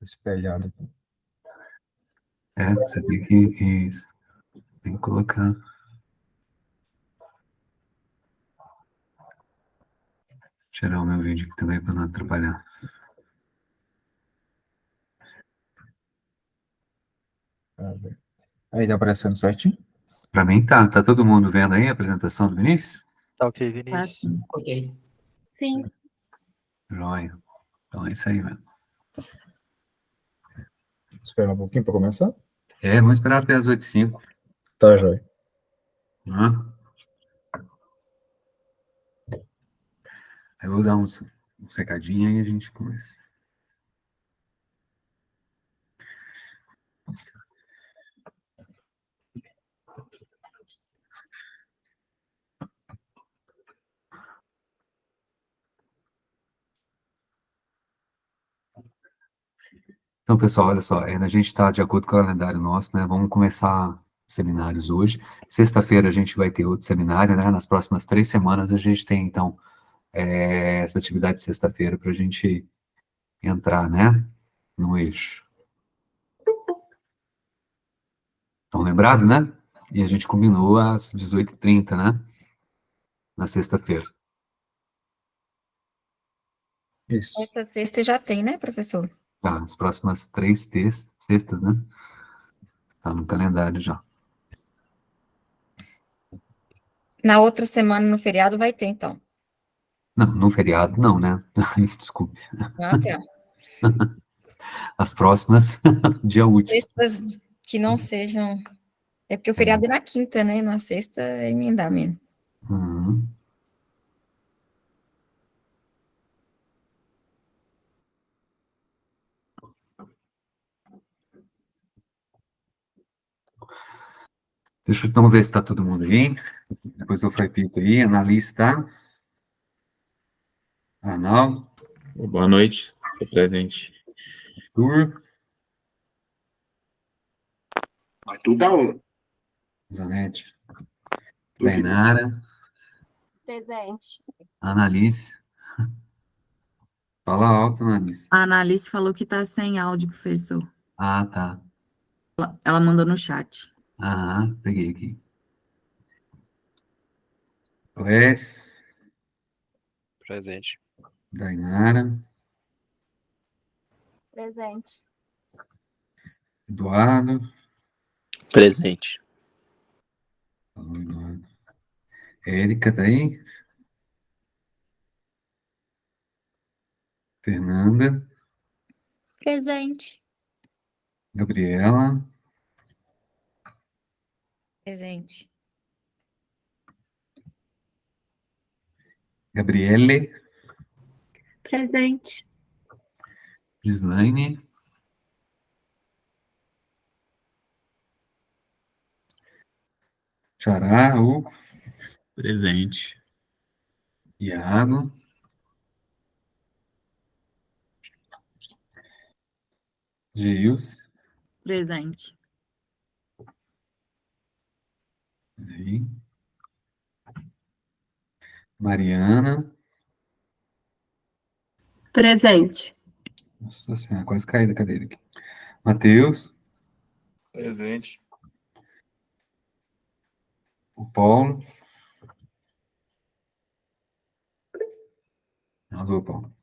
espelhado. Você tem que... Isso. Tem que colocar... Tirar o meu vídeo aqui também para não atrapalhar. Aí tá aparecendo certinho? Para mim tá. Tá todo mundo vendo aí a apresentação do Vinícius? Tá ok, Vinícius. Sim. Ok. Sim. Joia. Então é isso aí, velho. Espera um pouquinho para começar? Vamos esperar até as 8h05. Tá, joia. Né? Aí eu vou dar um secadinho e a gente começa. Então, pessoal, olha só, a gente está de acordo com o calendário nosso, né? Vamos começar os seminários hoje. Sexta-feira a gente vai ter outro seminário, né? Nas próximas 3 semanas a gente tem, então, essa atividade de sexta-feira para a gente entrar, né? No eixo. Estão lembrados, né? E a gente combinou às 18h30, né? Na sexta-feira. Isso. Essa sexta já tem, né, professor? Tá, as próximas 3 sextas, né? Tá no calendário já. Na outra semana, no feriado, vai ter, então. Não, no feriado não, né? Desculpe. Ah, tá. As próximas, dia útil. Sextas que não sejam... É porque o feriado é na quinta, né? Na sexta é emendar mesmo. Uhum. Deixa eu então ver se está todo mundo aí. Depois eu repito aí. Analista. Arnaldo. Boa noite. Estou presente. Arthur. Arthur tá on. Zanetti. Tainara. Presente. Analice. Fala alto, Analice. A Analice falou que tá sem áudio, professor. Ah, tá. Ela mandou no chat. Ah, peguei aqui. Wes. Presente. Dainara. Presente. Eduardo. Presente. Falou, Eduardo. Érica, tá aí? Fernanda. Presente. Gabriela. Presente. Gabriele. Presente. Gislaine. Xará, Presente. Iago. Geils. Presente. Aí. Mariana. Presente. Nossa senhora, quase caí da cadeira aqui. Matheus. Presente. O Paulo. Alô, Paulo.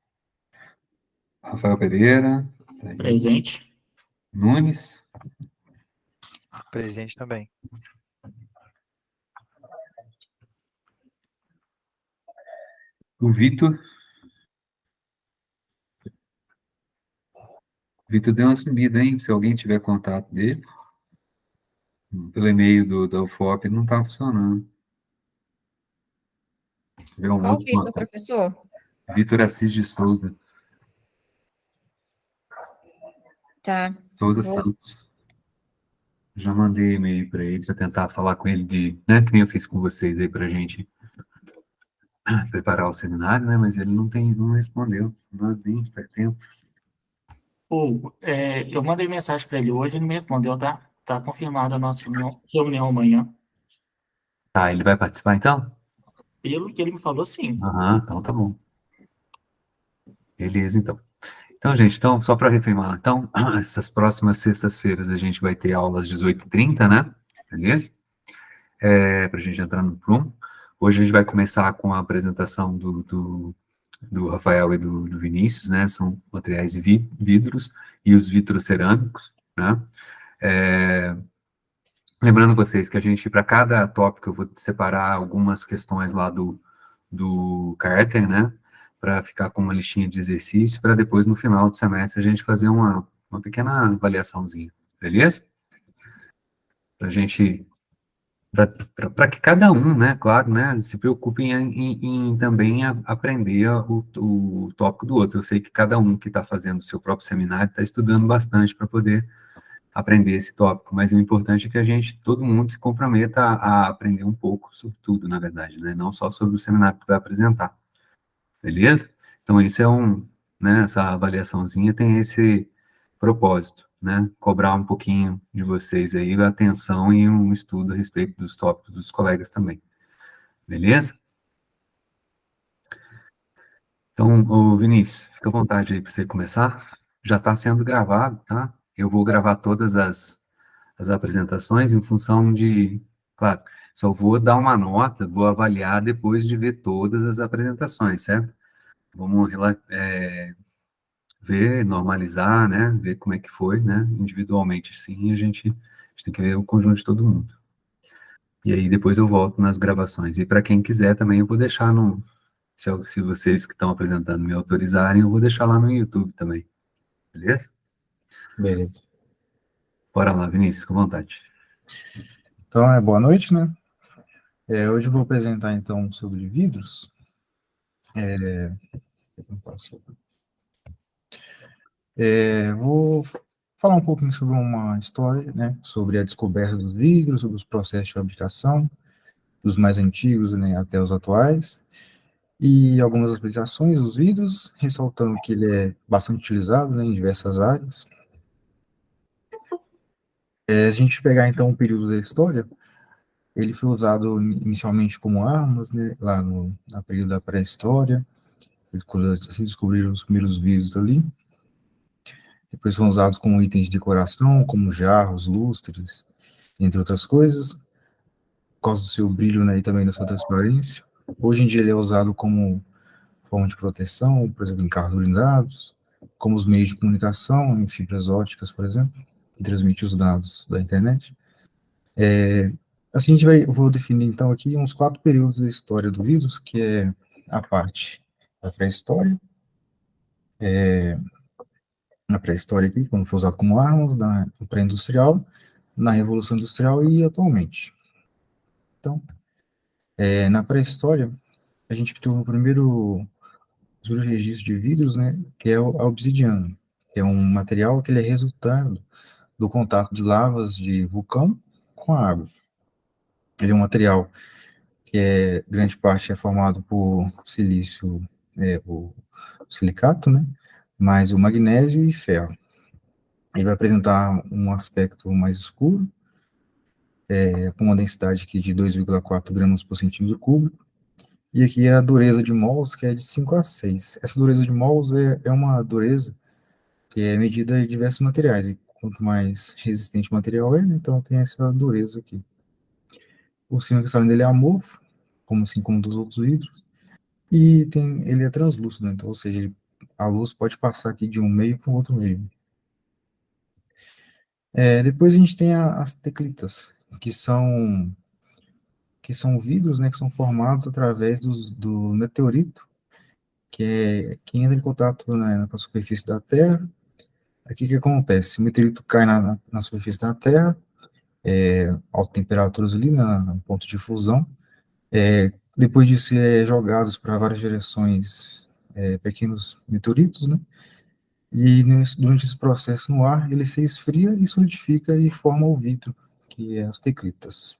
Rafael Pereira. Tá aí. Presente. Nunes. Presente também. O Vitor. O Vitor deu uma sumida, hein? Se alguém tiver contato dele. Pelo e-mail da UFOP, não tá funcionando. Tiver um Qual o outro Vitor, contato. professor? Vitor Assis de Souza. Tá. Souza Vou- Santos. Já mandei e-mail para ele para tentar falar com ele de, né, que nem eu fiz com vocês aí pra gente preparar o seminário, né, mas ele não respondeu, não nem faz tempo. Eu mandei mensagem para ele hoje, ele me respondeu, tá? Tá confirmada a nossa reunião amanhã. Tá, ele vai participar então? Pelo que ele me falou, sim. Aham, então tá bom. Beleza, então. Então, gente, só para reafirmar, então, essas próximas sextas-feiras a gente vai ter aulas 18h30, né? Beleza? Para a gente entrar no prumo. Hoje a gente vai começar com a apresentação do Rafael e do Vinícius, né? São materiais vidros e os vitrocerâmicos, né? Lembrando vocês que a gente, para cada tópico, eu vou separar algumas questões lá do Carter, né? Para ficar com uma listinha de exercício, para depois, no final do semestre, a gente fazer uma pequena avaliaçãozinha, beleza? Para a gente, para que cada um, né, claro, né, se preocupe em também aprender o tópico do outro. Eu sei que cada um que está fazendo o seu próprio seminário está estudando bastante para poder aprender esse tópico, mas o importante é que todo mundo se comprometa a aprender um pouco sobre tudo, na verdade, né, não só sobre o seminário que vai apresentar, beleza? Então, isso né, essa avaliaçãozinha tem esse propósito, né, cobrar um pouquinho de vocês aí, a atenção e um estudo a respeito dos tópicos dos colegas também, beleza? Então, ô Vinícius, fica à vontade aí para você começar. Já está sendo gravado, tá? Eu vou gravar todas as apresentações em função de, claro, só vou dar uma nota, vou avaliar depois de ver todas as apresentações, certo? Vamos ver, normalizar, né? Ver como é que foi, né? Individualmente, sim, a gente tem que ver o conjunto de todo mundo. E aí depois eu volto nas gravações. E para quem quiser também, eu vou deixar se vocês que estão apresentando me autorizarem, eu vou deixar lá no YouTube também. Beleza? Beleza. Bora lá, Vinícius, com vontade. Então, boa noite, né? Hoje eu vou apresentar, então, sobre vidros. Vou falar um pouquinho sobre uma história, né? Sobre a descoberta dos vidros, sobre os processos de fabricação, dos mais antigos, né, até os atuais, e algumas aplicações dos vidros, ressaltando que ele é bastante utilizado, né, em diversas áreas. Se a gente pegar, então, o período da história, ele foi usado inicialmente como armas, né, lá na período da pré-história, quando se descobriram os primeiros vidros ali. Depois foram usados como itens de decoração, como jarros, lustres, entre outras coisas, por causa do seu brilho, né, e também da sua transparência. Hoje em dia ele é usado como forma de proteção, por exemplo, em carros blindados, como os meios de comunicação, em fibras óticas, por exemplo, que transmitem os dados da internet. Assim, eu vou definir, então, aqui uns 4 períodos da história do vírus, que é a parte da pré-história, na pré-história aqui, quando foi usado como armas, na pré-industrial, na Revolução Industrial e atualmente. Então, na pré-história, a gente tem os primeiros registros de vidros, né, que é a obsidiana, que é um material que ele é resultado do contato de lavas de vulcão com a água. Ele é um material que grande parte é formado por silício, o silicato, né, mais o magnésio e ferro. Ele vai apresentar um aspecto mais escuro, com uma densidade aqui de 2,4 gramas por centímetro cúbico, e aqui a dureza de mols, que é de 5 a 6. Essa dureza de mols é uma dureza que é medida em diversos materiais, e quanto mais resistente o material né, então tem essa dureza aqui. O símbolo cristalino dele é amorfo, assim como dos outros vidros, e ele é translúcido, então, ou seja, a luz pode passar aqui de um meio para o outro meio. Depois a gente tem as teclitas, que são vidros, né, que são formados através do meteorito, que entra em contato, né, com a superfície da Terra. Aqui o que acontece? O meteorito cai na superfície da Terra, altas temperaturas ali, no ponto de fusão. Depois disso, jogados para várias direções, pequenos meteoritos, né? E durante esse processo no ar, ele se esfria e solidifica e forma o vidro, que é as teclitas.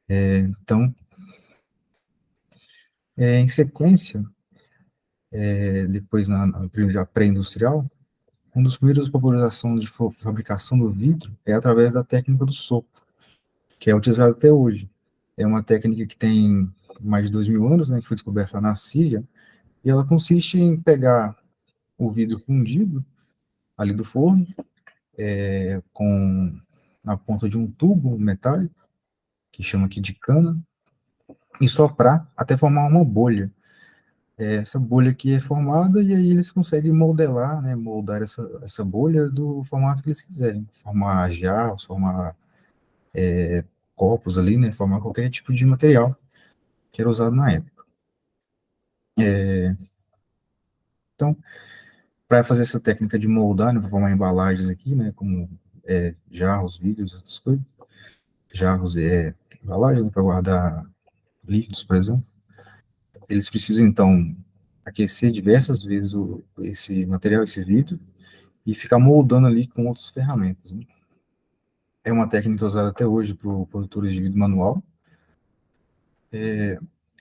Então, em sequência, depois na período pré-industrial, um dos primeiros popularizações de fabricação do vidro é através da técnica do sopro, que é utilizada até hoje. É uma técnica que tem mais de 2000 anos, né, que foi descoberta na Síria, e ela consiste em pegar o vidro fundido ali do forno, com na ponta de um tubo metálico, que chama aqui de cana, e soprar até formar uma bolha. Essa bolha aqui é formada e aí eles conseguem modelar, né, moldar essa bolha do formato que eles quiserem. Formar jarros, formar copos ali, né, formar qualquer tipo de material que era usado na época. Então, para fazer essa técnica de moldar, né, para formar embalagens aqui, né, como jarros, vidros, essas coisas, jarros embalagem para guardar líquidos, por exemplo, eles precisam, então, aquecer diversas vezes esse material, esse vidro, e ficar moldando ali com outras ferramentas, né? É uma técnica usada até hoje por produtores de vidro manual.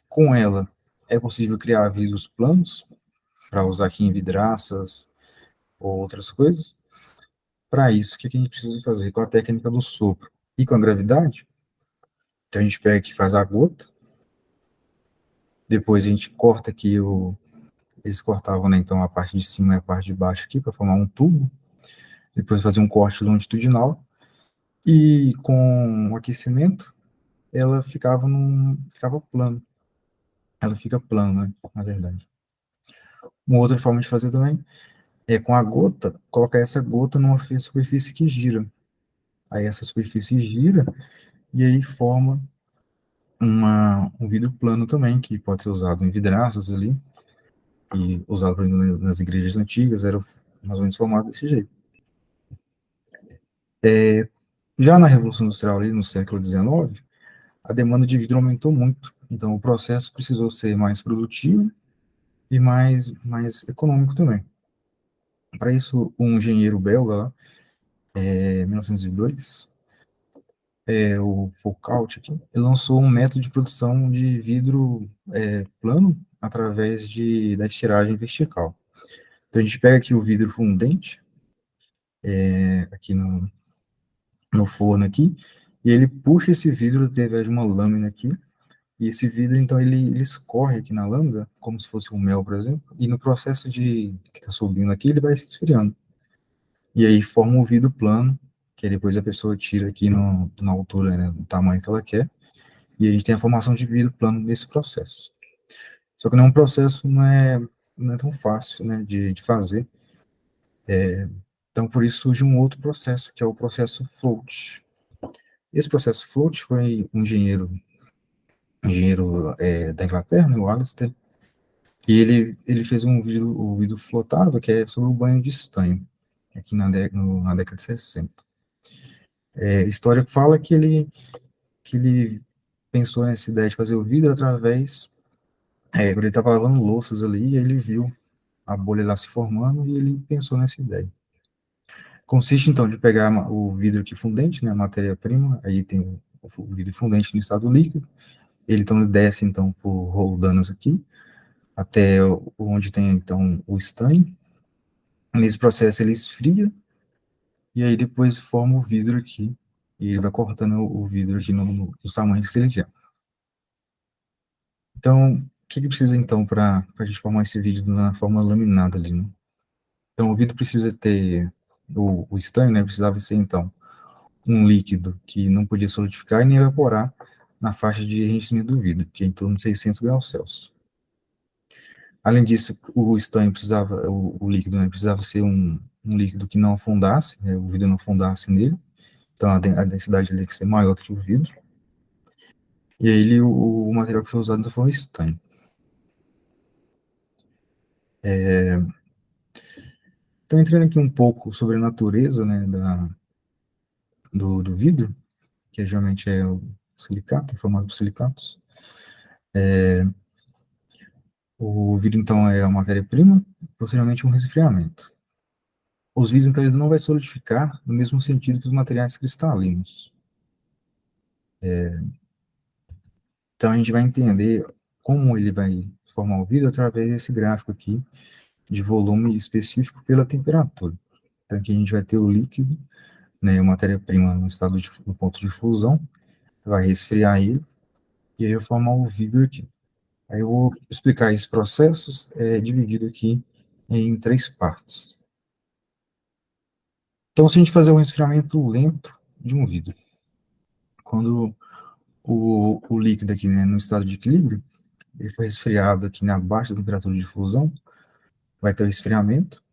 Com ela, é possível criar vidros planos, para usar aqui em vidraças ou outras coisas. Para isso, o que a gente precisa fazer? Com a técnica do sopro e com a gravidade, então a gente pega aqui e faz a gota, depois a gente corta aqui eles cortavam, né, então a parte de cima e a parte de baixo aqui para formar um tubo, depois fazer um corte longitudinal, e com o aquecimento, ela ficava plano. Ela fica plana, né, na verdade. Uma outra forma de fazer também é com a gota, colocar essa gota numa superfície que gira. Aí essa superfície gira e aí forma um vidro plano também, que pode ser usado em vidraças ali, e usado, por exemplo, nas igrejas antigas, era mais ou menos formado desse jeito. Já na Revolução Industrial, ali no século XIX, a demanda de vidro aumentou muito, então o processo precisou ser mais produtivo e mais econômico também. Para isso, um engenheiro belga lá, em 1902, o Foucault aqui, ele lançou um método de produção de vidro plano através da estiragem vertical. Então a gente pega aqui o vidro fundente, aqui no forno aqui, e ele puxa esse vidro através de uma lâmina aqui, e esse vidro, então, ele escorre aqui na lâmina, como se fosse um mel, por exemplo, e no processo que está subindo aqui, ele vai se esfriando. E aí forma um vidro plano, que aí depois a pessoa tira aqui na altura, né, do tamanho que ela quer, e a gente tem a formação de vidro plano nesse processo. Só que não é um processo, não é tão fácil, né, de fazer. Então, por isso surge um outro processo, que é o processo float. Esse processo float foi um engenheiro da Inglaterra, né, o Alistair, e ele fez o vidro flotado, que é sobre o banho de estanho, aqui na década de 60. A história fala que ele pensou nessa ideia de fazer o vidro através, quando ele estava lavando louças ali, ele viu a bolha lá se formando e ele pensou nessa ideia. Consiste, então, de pegar o vidro aqui fundente, né, a matéria-prima, aí tem o vidro fundente no estado líquido, ele então desce, então, por roldanas aqui, até onde tem, então, o estanho. Nesse processo ele esfria, e aí depois forma o vidro aqui, e ele vai cortando o vidro aqui nos tamanhos que ele quer. Então, o que precisa, então, para a gente formar esse vidro na forma laminada ali, né? Então, o vidro precisa ter, o estanho, né, precisava ser, então, um líquido que não podia solidificar e nem evaporar na faixa de enriquecimento do vidro, que é em torno de 600 graus Celsius. Além disso, o estanho precisava, o líquido, né, precisava ser um líquido que não afundasse, né, o vidro não afundasse nele, então a densidade tem que ser maior do que o vidro, e aí o material que foi usado foi o estanho. Então, entrando aqui um pouco sobre a natureza, né, do vidro, que geralmente é o silicato, formado por silicatos. O vidro, então, é a matéria-prima, posteriormente um resfriamento. Os vidros, então, eles não vai solidificar no mesmo sentido que os materiais cristalinos. Então, a gente vai entender como ele vai formar o vidro através desse gráfico aqui, de volume específico pela temperatura. Então, aqui a gente vai ter o líquido, né, a matéria-prima no ponto de fusão, vai resfriar ele, e aí vai formar o vidro aqui. Aí eu vou explicar esses processos dividido aqui em 3 partes. Então, se a gente fazer um resfriamento lento de um vidro, quando o líquido aqui, né, no estado de equilíbrio, ele foi resfriado aqui na baixa temperatura de fusão, vai ter o resfriamento,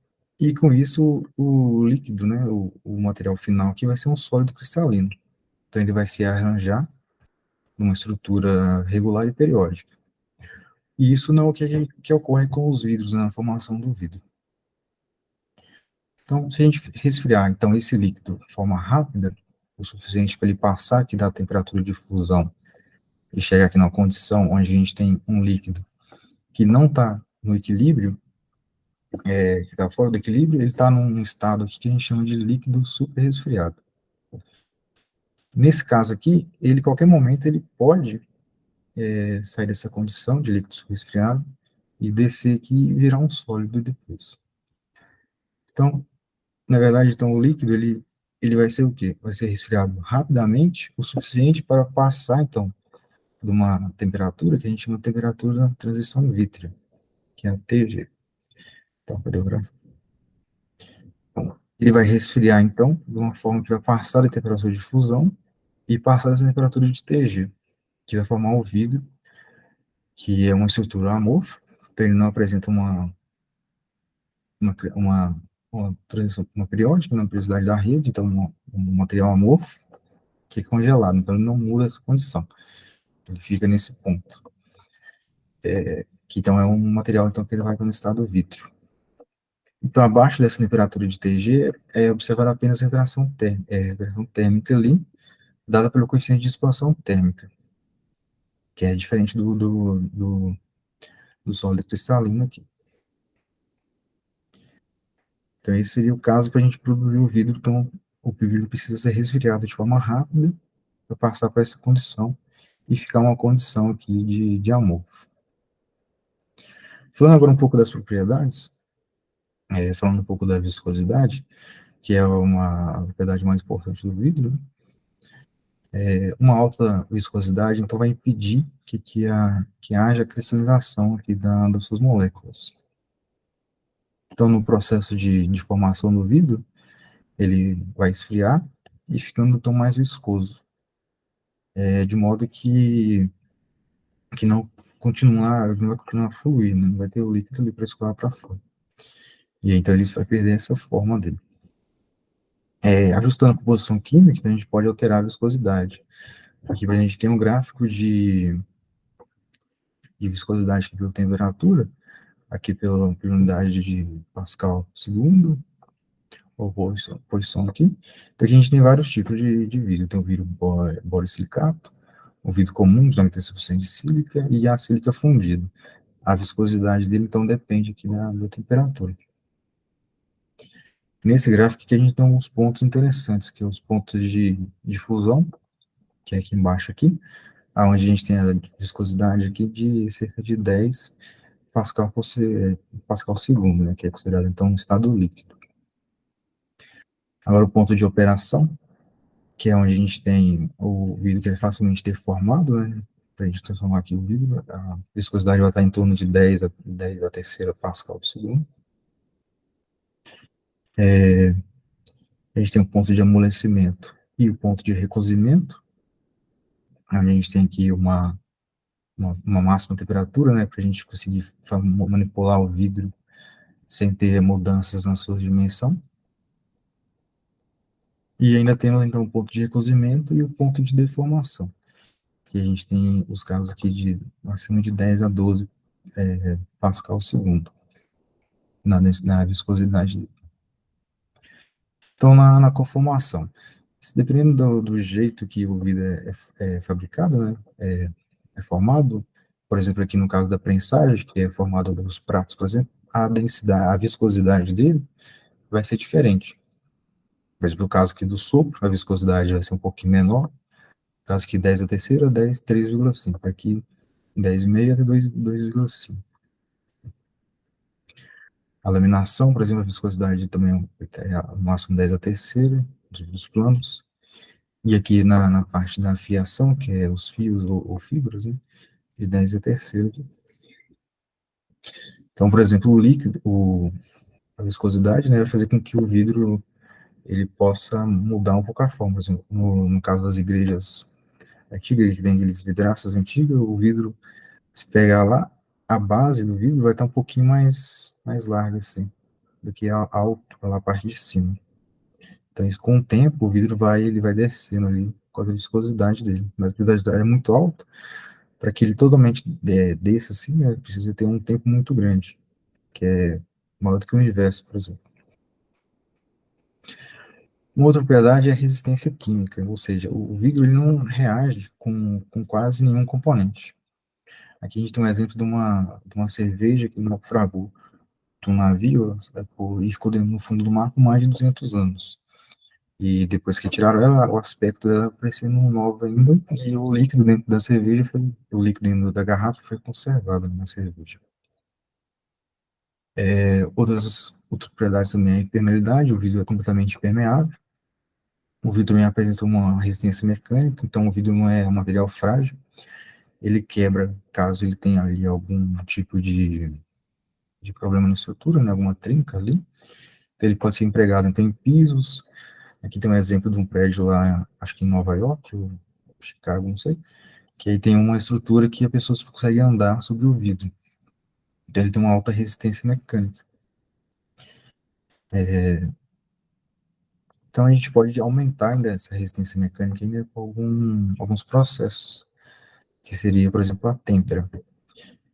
e com isso o líquido, né, o material final aqui vai ser um sólido cristalino. Então ele vai se arranjar numa estrutura regular e periódica. E isso não é o que ocorre com os vidros, né, na formação do vidro. Então, se a gente resfriar então esse líquido de forma rápida, o suficiente para ele passar aqui da temperatura de fusão e chegar aqui numa condição onde a gente tem um líquido que não está no equilíbrio, que está fora do equilíbrio, ele está num estado aqui que a gente chama de líquido super resfriado. Nesse caso aqui, ele, em qualquer momento, ele pode sair dessa condição de líquido super resfriado e descer aqui e virar um sólido depois. Então, na verdade, então, o líquido, ele vai ser o quê? Vai ser resfriado rapidamente, o suficiente para passar, então, de uma temperatura que a gente chama de temperatura de transição vítrea, que é a TG. Então, cadê o gráfico? Ele vai resfriar, então, de uma forma que vai passar da temperatura de fusão e passar dessa temperatura de TG, que vai formar o vidro, que é uma estrutura amorfa, então ele não apresenta uma transição, uma periódica na periodicidade da rede, então um material amorfo que é congelado, então ele não muda essa condição, ele fica nesse ponto. Que então é um material então, que ele vai estar no estado vítreo. Então, abaixo dessa temperatura de TG, é observar apenas a retração térmica ali, dada pelo coeficiente de expansão térmica, que é diferente do sólido cristalino aqui. Então, esse seria o caso para a gente produzir o vidro. Então, o vidro precisa ser resfriado de forma rápida para passar para essa condição e ficar uma condição aqui de amorfo. Falando agora um pouco das propriedades, falando um pouco da viscosidade, que é a propriedade mais importante do vidro, né? Uma alta viscosidade, então, vai impedir que haja cristalização aqui das suas moléculas. Então, no processo de formação do vidro, ele vai esfriar e ficando então mais viscoso, de modo que não vai continuar a fluir, né? Não vai ter o líquido ali para escoar para fora. E aí, então ele vai perder essa forma dele. Ajustando a composição química, a gente pode alterar a viscosidade. Aqui a gente tem um gráfico de viscosidade aqui pela temperatura, aqui pela unidade de Pascal segundo, ou posição aqui. Então aqui a gente tem vários tipos de vidro. Tem o vidro borosilicato, o vidro comum, de 96% de sílica, e a sílica fundida. A viscosidade dele, então, depende aqui da temperatura. Nesse gráfico aqui a gente tem alguns pontos interessantes, que é os pontos de fusão, que é aqui embaixo aqui, onde a gente tem a viscosidade aqui de cerca de 10 Pascal segundo, né, que é considerado, então, um estado líquido. Agora, o ponto de operação, que é onde a gente tem o vidro que é facilmente deformado, né, para a gente transformar aqui o vidro, a viscosidade vai estar em torno de 10 a terceira Pascal por segundo. A gente tem o ponto de amolecimento e o ponto de recozimento, onde a gente tem aqui uma máxima temperatura, né, para a gente conseguir manipular o vidro sem ter mudanças na sua dimensão. E ainda temos, então, o ponto de recozimento e o ponto de deformação, que a gente tem os casos aqui de acima de 10 a 12 Pascal segundo, na viscosidade. Então, na conformação, dependendo do jeito que o vidro é fabricado, né, é formado, por exemplo, aqui no caso da prensagem, que é formado dos pratos, por exemplo, a densidade, a viscosidade dele vai ser diferente. Por exemplo, no caso aqui do sopro, a viscosidade vai ser um pouquinho menor, no caso aqui 10 a terceira, 10, 3,5, aqui 10,5 até 2,5. A laminação, por exemplo, a viscosidade também é o máximo 10 a terceira, dos planos. E aqui na parte da fiação, que é os fios ou fibras, né, de 10 a terceira. Então, por exemplo, o líquido, a viscosidade, né, vai fazer com que o vidro ele possa mudar um pouco a forma. Por exemplo, no caso das igrejas antigas, que tem aqueles vidraços antigos, o vidro, se pegar lá, a base do vidro vai estar um pouquinho mais larga, assim, do que a parte de cima. Então, isso, com o tempo, o vidro ele vai descendo ali, por causa da viscosidade dele. Mas a viscosidade é muito alta, para que ele totalmente desça assim, né, precisa ter um tempo muito grande, que é maior do que o universo, por exemplo. Uma outra propriedade é a resistência química, ou seja, o vidro ele não reage com quase nenhum componente. Aqui a gente tem um exemplo de uma cerveja que naufragou de um navio e ficou no fundo do mar por mais de 200 anos. E depois que tiraram ela, o aspecto dela parecendo novo ainda, e o líquido dentro da cerveja, o líquido dentro da garrafa foi conservado na cerveja. Outras propriedades também é a impermeabilidade, o vidro é completamente permeável. O vidro também apresenta uma resistência mecânica, então o vidro não é um material frágil. Ele quebra caso ele tenha ali algum tipo de problema na estrutura, né, alguma trinca ali. Então, ele pode ser empregado então, em pisos. Aqui tem um exemplo de um prédio lá, acho que em Nova York, ou Chicago, não sei, que aí tem uma estrutura que a pessoa consegue andar sobre o vidro. Então ele tem uma alta resistência mecânica. Então a gente pode aumentar ainda essa resistência mecânica ainda com alguns processos, que seria, por exemplo, a têmpera,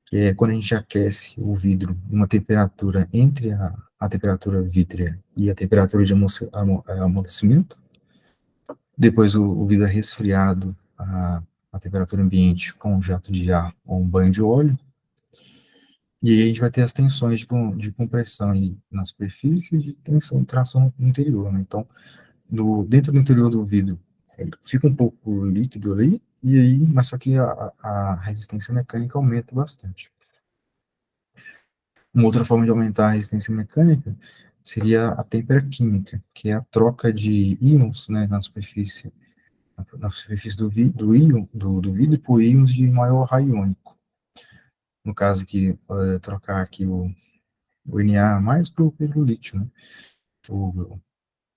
que é quando a gente aquece o vidro em uma temperatura entre a temperatura vítrea e a temperatura de amortecimento. Depois o vidro é resfriado a temperatura ambiente com um jato de ar ou um banho de óleo. E aí a gente vai ter as tensões de compressão aí na superfície e de tensão de tração no interior, né? Então, dentro do interior do vidro, fica um pouco líquido ali, e aí, mas só que a resistência mecânica aumenta bastante. Uma outra forma de aumentar a resistência mecânica seria a têmpera química, que é a troca de íons, né, na superfície do vidro por íons de maior raio iônico. No caso aqui, trocar aqui o Na mais pelo lítio, né?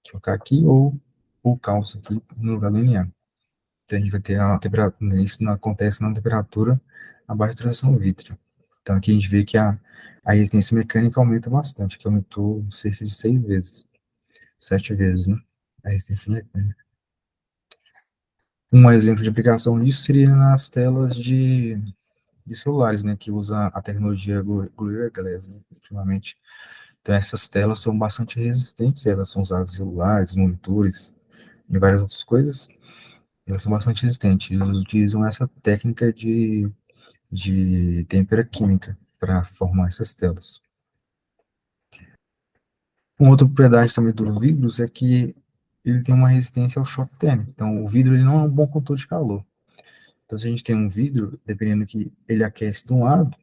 Trocar aqui ou o cálcio aqui no lugar do Na. Então a gente vai ter a temperatura, isso não acontece na temperatura abaixo da transição vítrea. Então aqui a gente vê que a resistência mecânica aumenta bastante, que aumentou cerca de 6 vezes, 7 vezes, né? A resistência mecânica. Um exemplo de aplicação disso seria nas telas de celulares, né, que usa a tecnologia Gorilla Glass, né, ultimamente. Então, essas telas são bastante resistentes, elas são usadas em celulares, monitores, e várias outras coisas, elas são bastante resistentes. Eles utilizam essa técnica de têmpera química para formar essas telas. Uma outra propriedade também dos vidros é que ele tem uma resistência ao choque térmico. Então, o vidro ele não é um bom condutor de calor. Então, se a gente tem um vidro, dependendo que ele aquece de um lado,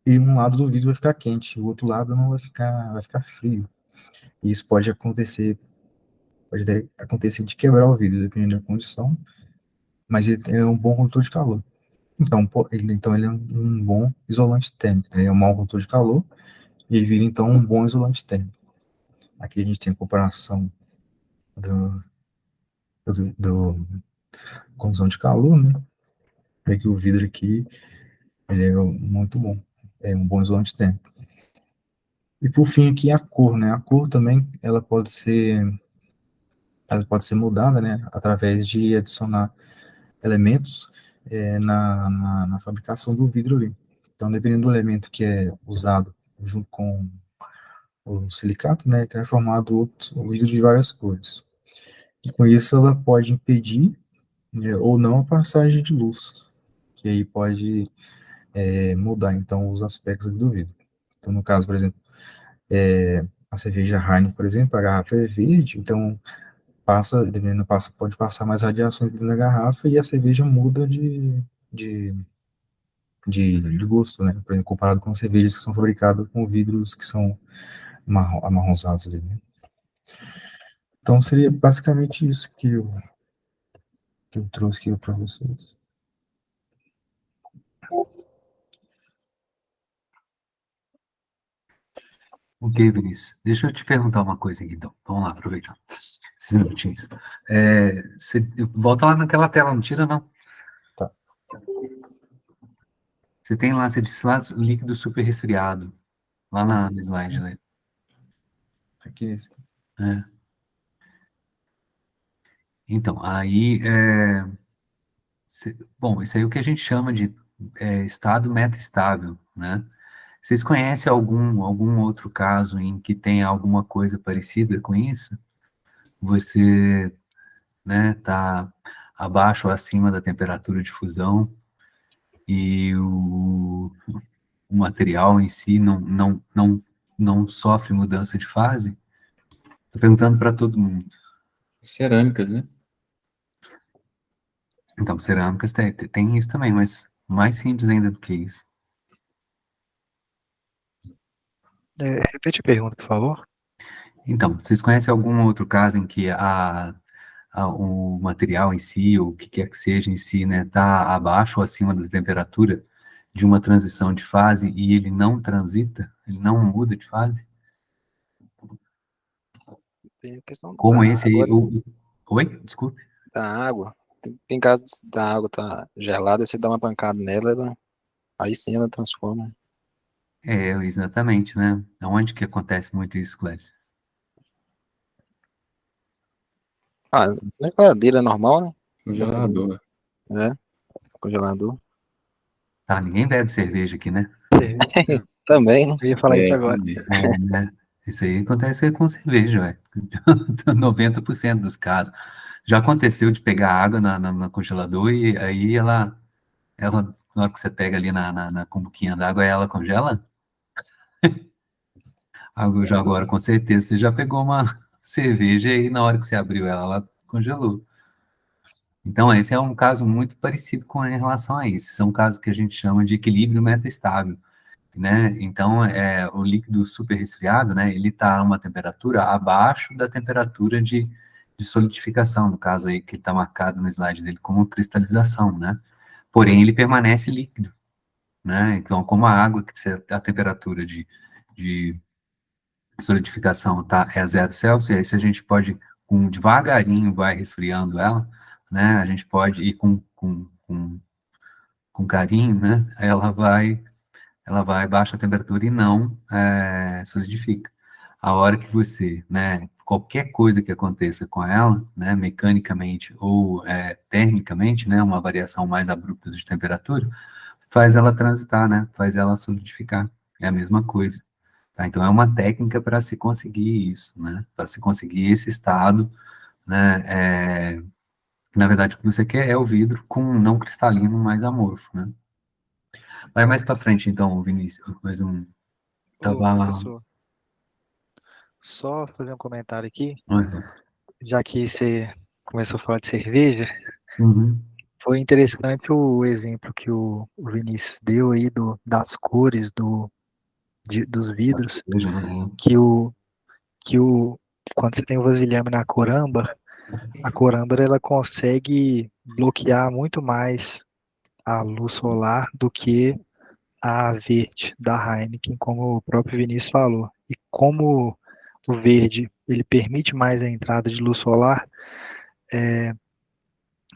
e um lado do vidro vai ficar quente, o outro lado não vai ficar frio. E isso pode até acontecer de quebrar o vidro, dependendo da condição, mas ele é um bom condutor de calor. Então, ele é um bom isolante térmico, né? Ele é um mau condutor de calor, e ele vira, então, um bom isolante térmico. Aqui a gente tem a comparação do condução de calor, né? É que o vidro aqui, ele é muito bom, é um bom isolante térmico. E por fim aqui a cor, né? A cor também, ela pode ser mudada, né? Através de adicionar elementos na fabricação do vidro ali. Então, dependendo do elemento que é usado junto com o silicato, né, é formado o vidro de várias cores. E com isso ela pode impedir, né, ou não a passagem de luz, que aí pode mudar então os aspectos do vidro. Então, no caso, por exemplo, a cerveja Heineken, por exemplo, a garrafa é verde, então pode passar mais radiações dentro da garrafa e a cerveja muda de, de gosto, né? Por exemplo, comparado com cervejas que são fabricadas com vidros que são amarronzados ali, né? Então seria basicamente isso que eu trouxe aqui para vocês. Ok, Vinícius. Deixa eu te perguntar uma coisa aqui, então. Vamos lá, aproveitando esses minutinhos. Volta lá naquela tela, não tira, não. Tá. Você tem lá, você disse lá, líquido super resfriado. Lá no slide, né? Aqui, esse aqui. É. Então, aí, bom, isso aí é o que a gente chama de estado metaestável, né? Vocês conhecem algum outro caso em que tem alguma coisa parecida com isso? Você, né, tá abaixo ou acima da temperatura de fusão e o material em si não sofre mudança de fase? Estou perguntando para todo mundo. Cerâmicas, né? Então, cerâmicas tem isso também, mas mais simples ainda do que isso. Repete a pergunta, por favor. Então, vocês conhecem algum outro caso em que o material em si, ou o que quer que seja em si, né, está abaixo ou acima da temperatura de uma transição de fase e ele não transita, ele não muda de fase? Tem a questão Como da esse aí? água, Oi? Desculpe. da água. Tem casos da água tá gelada, você dá uma pancada nela, aí sim ela transforma. Exatamente, né? Onde que acontece muito isso, Clécio? Ah, na geladeira normal, né? Congelador. É, congelador. Tá, ninguém bebe cerveja aqui, né? Também, né? Eu ia falar isso agora. Também. Né? Isso aí acontece com cerveja, velho. 90% dos casos. Já aconteceu de pegar água no congelador e aí ela, na hora que você pega ali na cumbuquinha d'água, ela congela? Agora, com certeza, você já pegou uma cerveja e na hora que você abriu ela, ela congelou. Então, esse é um caso muito parecido com em relação a isso. São casos que a gente chama de equilíbrio metaestável, né? Então, o líquido super resfriado, né? Ele está a uma temperatura abaixo da temperatura de solidificação, no caso aí que está marcado no slide dele como cristalização, né? Porém, ele permanece líquido, né? Então, como a água, a temperatura de solidificação é 0 Celsius, aí se a gente pode, devagarinho, vai resfriando ela, né? A gente pode ir com carinho, né? Ela vai baixa a temperatura e não solidifica. A hora que você, né, qualquer coisa que aconteça com ela, né, mecanicamente ou termicamente, né, uma variação mais abrupta de temperatura, faz ela transitar, né, faz ela solidificar. É a mesma coisa. Tá? Então, é uma técnica para se conseguir isso, né, para se conseguir esse estado, né, na verdade, o que você quer é o vidro com um não cristalino mais amorfo, né. Vai mais para frente, então, Vinícius, mais um. Ô, Tava. professor, só fazer um comentário aqui, Uhum. já que você começou a falar de cerveja, Uhum. foi interessante o exemplo que o Vinícius deu aí das cores dos vidros, Veja, né? que quando você tem o vasilhame na cor âmbar, a cor âmbar ela consegue bloquear muito mais a luz solar do que a verde da Heineken, como o próprio Vinícius falou. E como o verde ele permite mais a entrada de luz solar,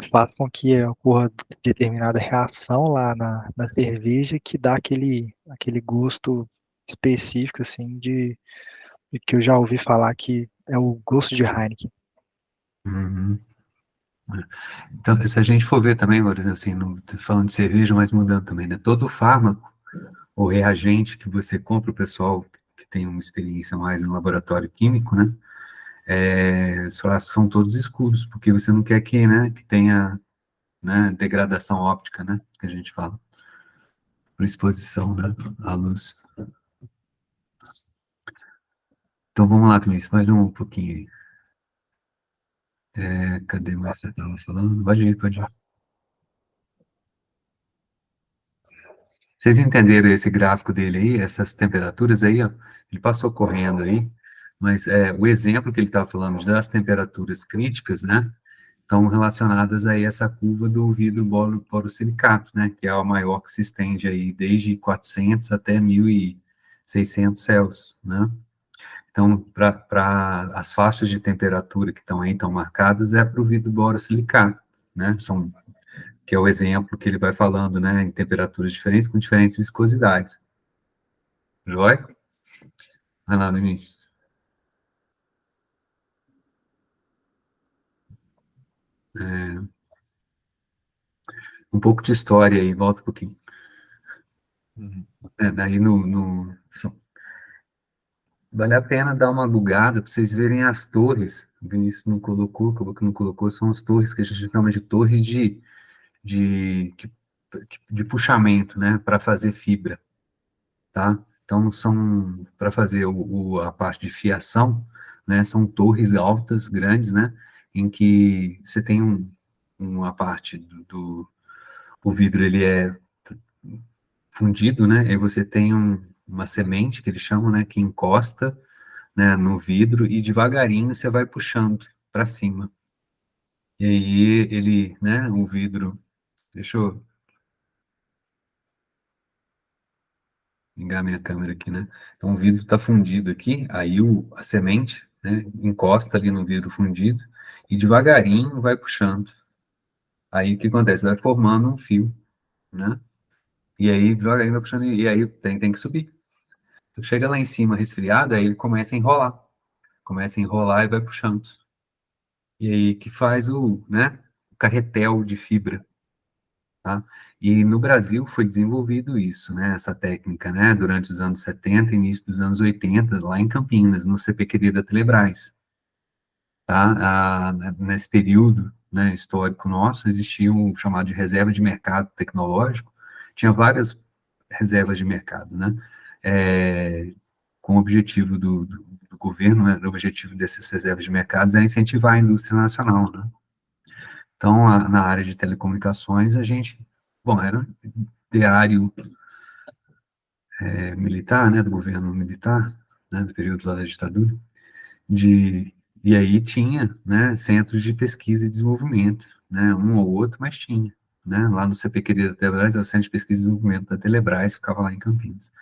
faz com que ocorra determinada reação lá na cerveja que dá aquele gosto específico assim de que eu já ouvi falar que é o gosto de Heineken. Uhum. Então, se a gente for ver também, por exemplo, assim, falando de cerveja, mas mudando também, né? Todo fármaco ou reagente que você compra, o pessoal que tem uma experiência mais no laboratório químico, né? Os frascos são todos escuros, porque você não quer que tenha, né, degradação óptica, né? Que a gente fala. Por exposição, né? À luz. Então, vamos lá, Vinícius, mais um pouquinho aí. Cadê mais você estava falando? Pode ir. Vocês entenderam esse gráfico dele aí, essas temperaturas aí, ó? Ele passou correndo aí, mas o exemplo que ele estava falando das temperaturas críticas, né, estão relacionadas aí a essa curva do vidro borosilicato, né, que é a maior que se estende aí desde 400 até 1.600 Celsius, né? Então, para as faixas de temperatura que estão aí, estão marcadas, é para o vidro borosilicato, né? Que é o exemplo que ele vai falando, né? Em temperaturas diferentes, com diferentes viscosidades. Joia? Vai lá, Vinícius. Um pouco de história aí, volta um pouquinho. Uhum. Daí vale a pena dar uma bugada para vocês verem as torres. O Vinícius não colocou, acabou que não colocou, são as torres que a gente chama de torre de, de puxamento, né? Para fazer fibra, tá? Então, são para fazer a parte de fiação, né? São torres altas, grandes, né? Em que você tem uma parte o vidro, ele é fundido, né? E você tem uma semente, que eles chamam, né? Que encosta, né, no vidro e devagarinho você vai puxando para cima. E aí ele, né? O vidro... Deixa eu ligar minha câmera aqui, né? Então, o vidro está fundido aqui, aí a semente, né, encosta ali no vidro fundido e devagarinho vai puxando. Aí, o que acontece? Vai formando um fio, né? E aí, devagarinho vai puxando, e aí tem que subir. Chega lá em cima resfriado, aí ele começa a enrolar. Começa a enrolar e vai puxando. E aí que faz né, o carretel de fibra, tá? E no Brasil foi desenvolvido isso, né, essa técnica, né, durante os anos 70 e início dos anos 80, lá em Campinas, no CPQD da Telebrás, tá? Nesse período, né, histórico nosso, existia um chamado de reserva de mercado tecnológico, tinha várias reservas de mercado, né, com o objetivo do governo, né, o objetivo dessas reservas de mercados é incentivar a indústria nacional, né. Então, na área de telecomunicações, a gente, bom, era um ideário militar, né, do governo militar, né, do período lá da ditadura, e aí tinha, né, centros de pesquisa e desenvolvimento, né, um ou outro, mas tinha, né, lá no CPQD da Telebrás, é o Centro de Pesquisa e Desenvolvimento da Telebrás, ficava lá em Campinas.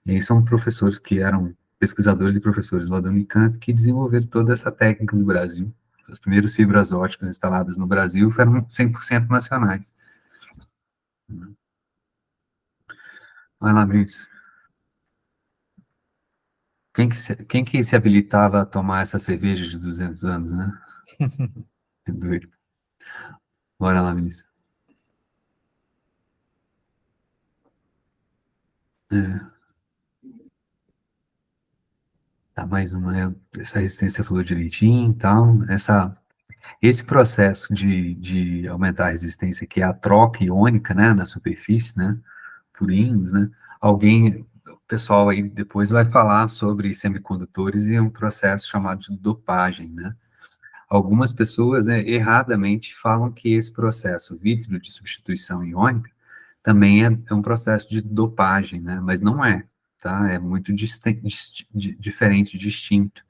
E aí são professores que eram pesquisadores e professores lá da Unicamp que desenvolveram toda essa técnica no Brasil. As primeiras fibras óticas instaladas no Brasil foram 100% nacionais. Vai lá, Brito. Quem que se habilitava a tomar essa cerveja de 200 anos, né? Que doido. Bora lá, Vinícius. Tá, mais uma. Essa resistência falou direitinho e tal. Esse processo de aumentar a resistência, que é a troca iônica, né, na superfície, né, por íons, né? O pessoal aí depois vai falar sobre semicondutores e um processo chamado de dopagem, né? Algumas pessoas, né, erradamente falam que esse processo vítreo de substituição iônica também é um processo de dopagem, né? Mas não é, tá? É muito diferente, distinto,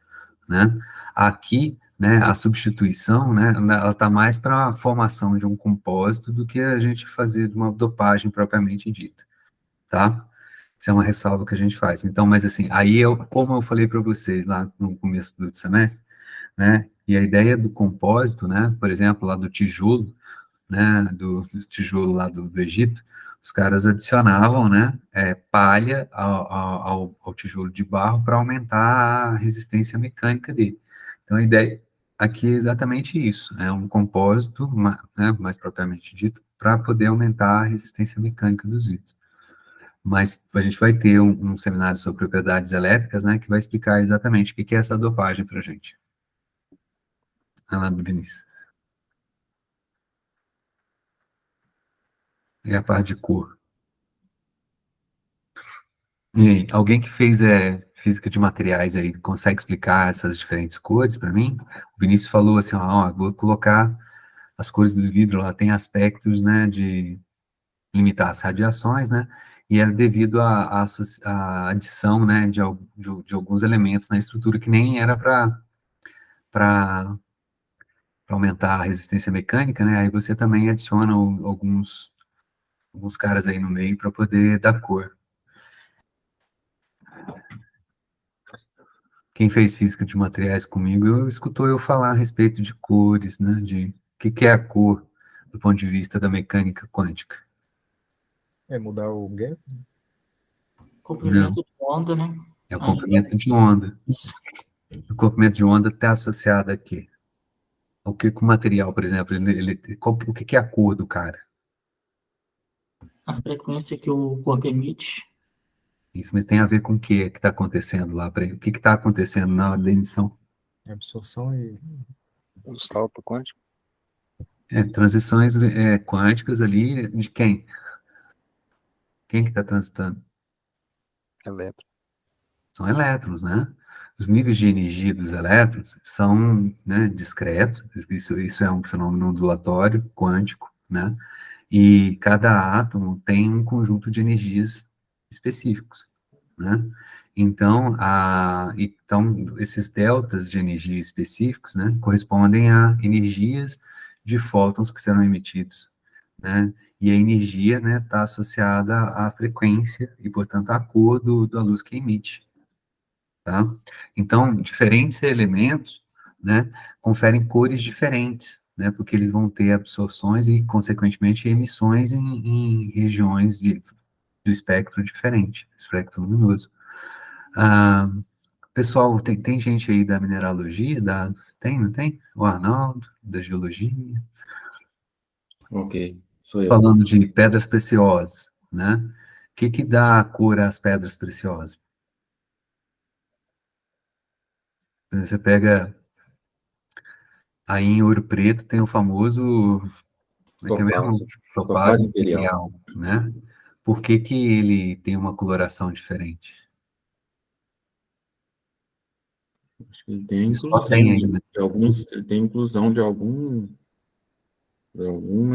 né? Aqui, né, a substituição, né, ela está mais para a formação de um compósito do que a gente fazer de uma dopagem propriamente dita, tá? Isso é uma ressalva que a gente faz. Então, mas assim, como eu falei para vocês lá no começo do semestre, né, e a ideia do compósito, né, por exemplo, lá do tijolo, né, do tijolo lá do Egito, os caras adicionavam, né, palha ao tijolo de barro para aumentar a resistência mecânica dele. Então, a ideia aqui é exatamente isso, é um compósito, né, mais propriamente dito, para poder aumentar a resistência mecânica dos vidros. Mas a gente vai ter um seminário sobre propriedades elétricas, né, que vai explicar exatamente o que é essa dopagem para a gente. Vai lá, Vinícius. E a parte de cor. E aí, alguém que fez física de materiais aí, consegue explicar essas diferentes cores para mim? O Vinícius falou assim, ó, vou colocar as cores do vidro, lá tem aspectos, né, de limitar as radiações, né, e é devido à adição, né, de alguns elementos na estrutura que nem era para aumentar a resistência mecânica, né, aí você também adiciona alguns caras aí no meio para poder dar cor. quem fez física de materiais comigo, escutou eu falar a respeito de cores, né? De o que é a cor do ponto de vista da mecânica quântica. É mudar o gap? Comprimento de onda, né? É o comprimento de onda. Isso. O comprimento de onda está associado a quê? O que o material, por exemplo, o que é a cor do cara? A frequência que o corpo emite. Isso, mas tem a ver com o que está acontecendo lá para ele? O que está acontecendo na hora da emissão? Absorção e O salto quântico. Transições quânticas ali de quem? Quem que está transitando? Elétron. São elétrons, né? Os níveis de energia dos elétrons são, né, discretos, isso é um fenômeno ondulatório, quântico, né? E cada átomo tem um conjunto de energias específicos, né? Então, esses deltas de energia específicos, né, correspondem a energias de fótons que serão emitidos, né? E a energia, né, está associada à frequência e, portanto, à cor da luz que emite, tá? Então, diferentes elementos, né, conferem cores diferentes, né, porque eles vão ter absorções e, consequentemente, emissões em regiões do espectro diferente, espectro luminoso. Pessoal, tem gente aí da mineralogia, tem, não tem? O Arnaldo, da geologia. Ok, sou eu. Falando de pedras preciosas, né? O que dá cor às pedras preciosas? Você pega aí em Ouro Preto, tem o famoso, como é que é mesmo? Topázio. Topázio Topázio imperial. imperial, né? Por que ele tem uma coloração diferente? Acho que ele tem Só inclusão tem ele, né? ele tem inclusão de algum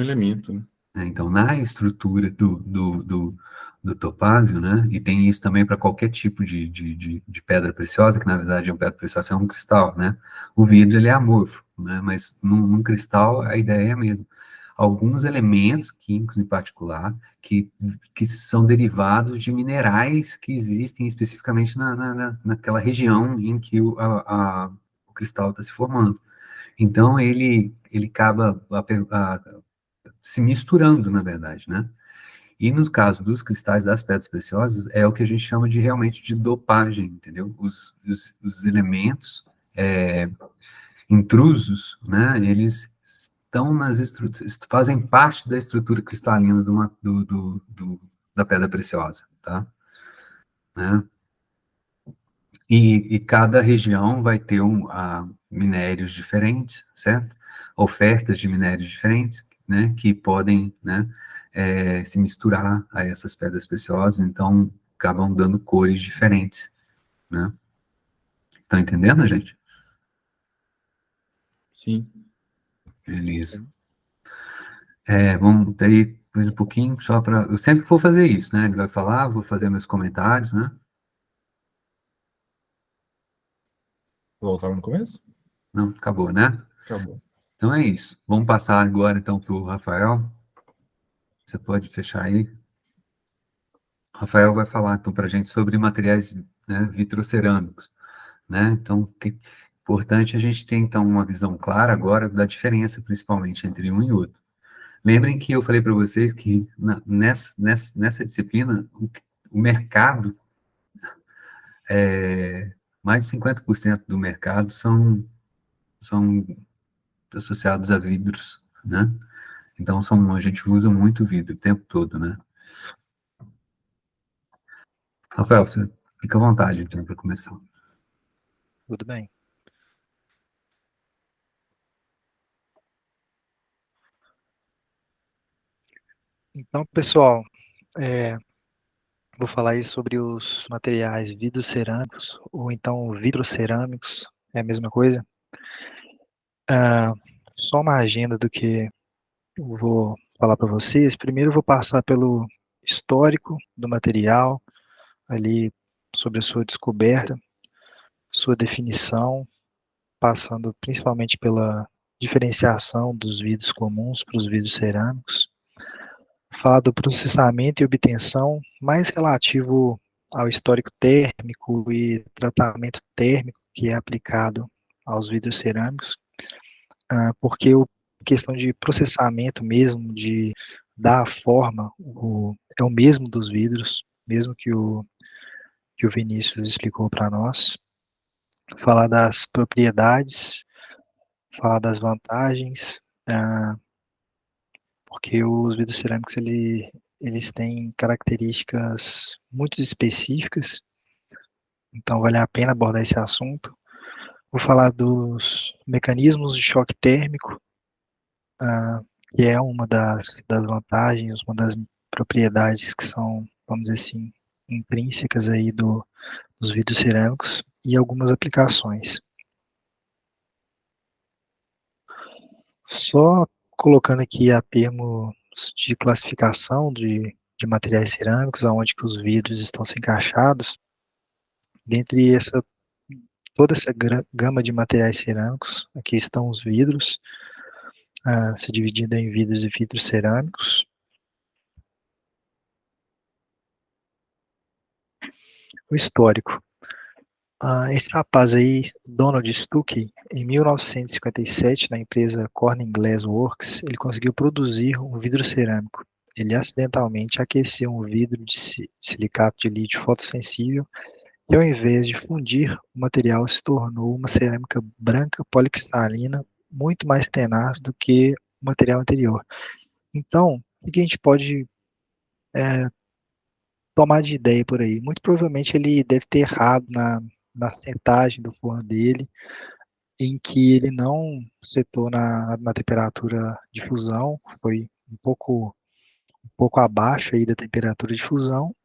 elemento, né? Então, na estrutura do topázio, né, e tem isso também para qualquer tipo de pedra preciosa, que na verdade uma pedra preciosa é um cristal, né? O vidro, ele é amorfo, né? Mas num cristal a ideia é a mesma. Alguns elementos químicos em particular, que são derivados de minerais que existem especificamente naquela região em que o cristal está se formando. Então, ele acaba se misturando, na verdade, né? E no caso dos cristais das pedras preciosas, é o que a gente chama de realmente de dopagem, entendeu? Os elementos intrusos, né? Eles estão nas estruturas, fazem parte da estrutura cristalina da pedra preciosa, tá? Né? E cada região vai ter minérios diferentes, certo? Ofertas de minérios diferentes, né? Que podem, né? Se misturar a essas pedras preciosas, então acabam dando cores diferentes, né? Estão entendendo, gente? Sim. Beleza. Vamos ter mais um pouquinho, só para... Eu sempre vou fazer isso, né? Ele vai falar, vou fazer meus comentários, né? voltar no começo? Não, acabou, né? Acabou. Então é isso. Vamos passar agora, então, para o Rafael. Você pode fechar aí. Rafael vai falar, então, para a gente sobre materiais, né, vitrocerâmicos, né? Então, importante a gente ter, então, uma visão clara agora da diferença, principalmente, entre um e outro. Lembrem que eu falei para vocês que nessa disciplina, o mercado, mais de 50% do mercado são associados a vidros, né? Então, a gente usa muito vidro o tempo todo, né? Rafael, você fica à vontade, então, para começar. Tudo bem. Então, pessoal, vou falar aí sobre os materiais vidrocerâmicos, ou então vitrocerâmicos, é a mesma coisa. Só uma agenda do que eu vou falar para vocês. Primeiro eu vou passar pelo histórico do material, ali sobre a sua descoberta, sua definição, passando principalmente pela diferenciação dos vidros comuns para os vidros cerâmicos. Falar do processamento e obtenção, mais relativo ao histórico térmico e tratamento térmico que é aplicado aos vidros cerâmicos, porque a questão de processamento mesmo, de dar a forma, é o mesmo dos vidros, mesmo que o Vinícius explicou para nós. Falar das propriedades, falar das vantagens, porque os vidros cerâmicos eles têm características muito específicas, então vale a pena abordar esse assunto. Vou falar dos mecanismos de choque térmico, que é uma das vantagens, uma das propriedades que são, vamos dizer assim, intrínsecas aí dos vidros cerâmicos e algumas aplicações. Só colocando aqui a termos de classificação de materiais cerâmicos, aonde que os vidros estão se encaixados, dentre toda essa gama de materiais cerâmicos, aqui estão os vidros, se dividindo em vidros e vidros cerâmicos. O histórico. Esse rapaz aí, Donald Stuckey, em 1957, na empresa Corning Glass Works, ele conseguiu produzir um vidro cerâmico. Ele acidentalmente aqueceu um vidro de silicato de lítio fotossensível e, ao invés de fundir, o material se tornou uma cerâmica branca policristalina, muito mais tenaz do que o material anterior. Então, o que a gente pode tomar de ideia por aí? Muito provavelmente ele deve ter errado na setagem do forno dele, em que ele não setou na temperatura de fusão, foi um pouco abaixo aí da temperatura de fusão,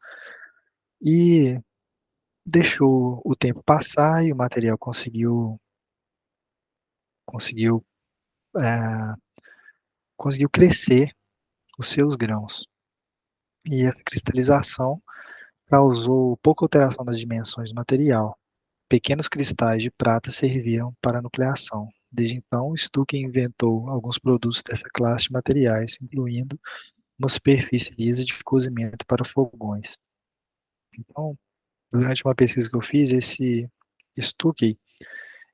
e deixou o tempo passar e o material conseguiu crescer os seus grãos. E essa cristalização causou pouca alteração nas dimensões do material. Pequenos cristais de prata serviam para a nucleação. Desde então, Stuckey inventou alguns produtos dessa classe de materiais, incluindo uma superfície lisa de cozimento para fogões. Então, durante uma pesquisa que eu fiz, esse Stuckey,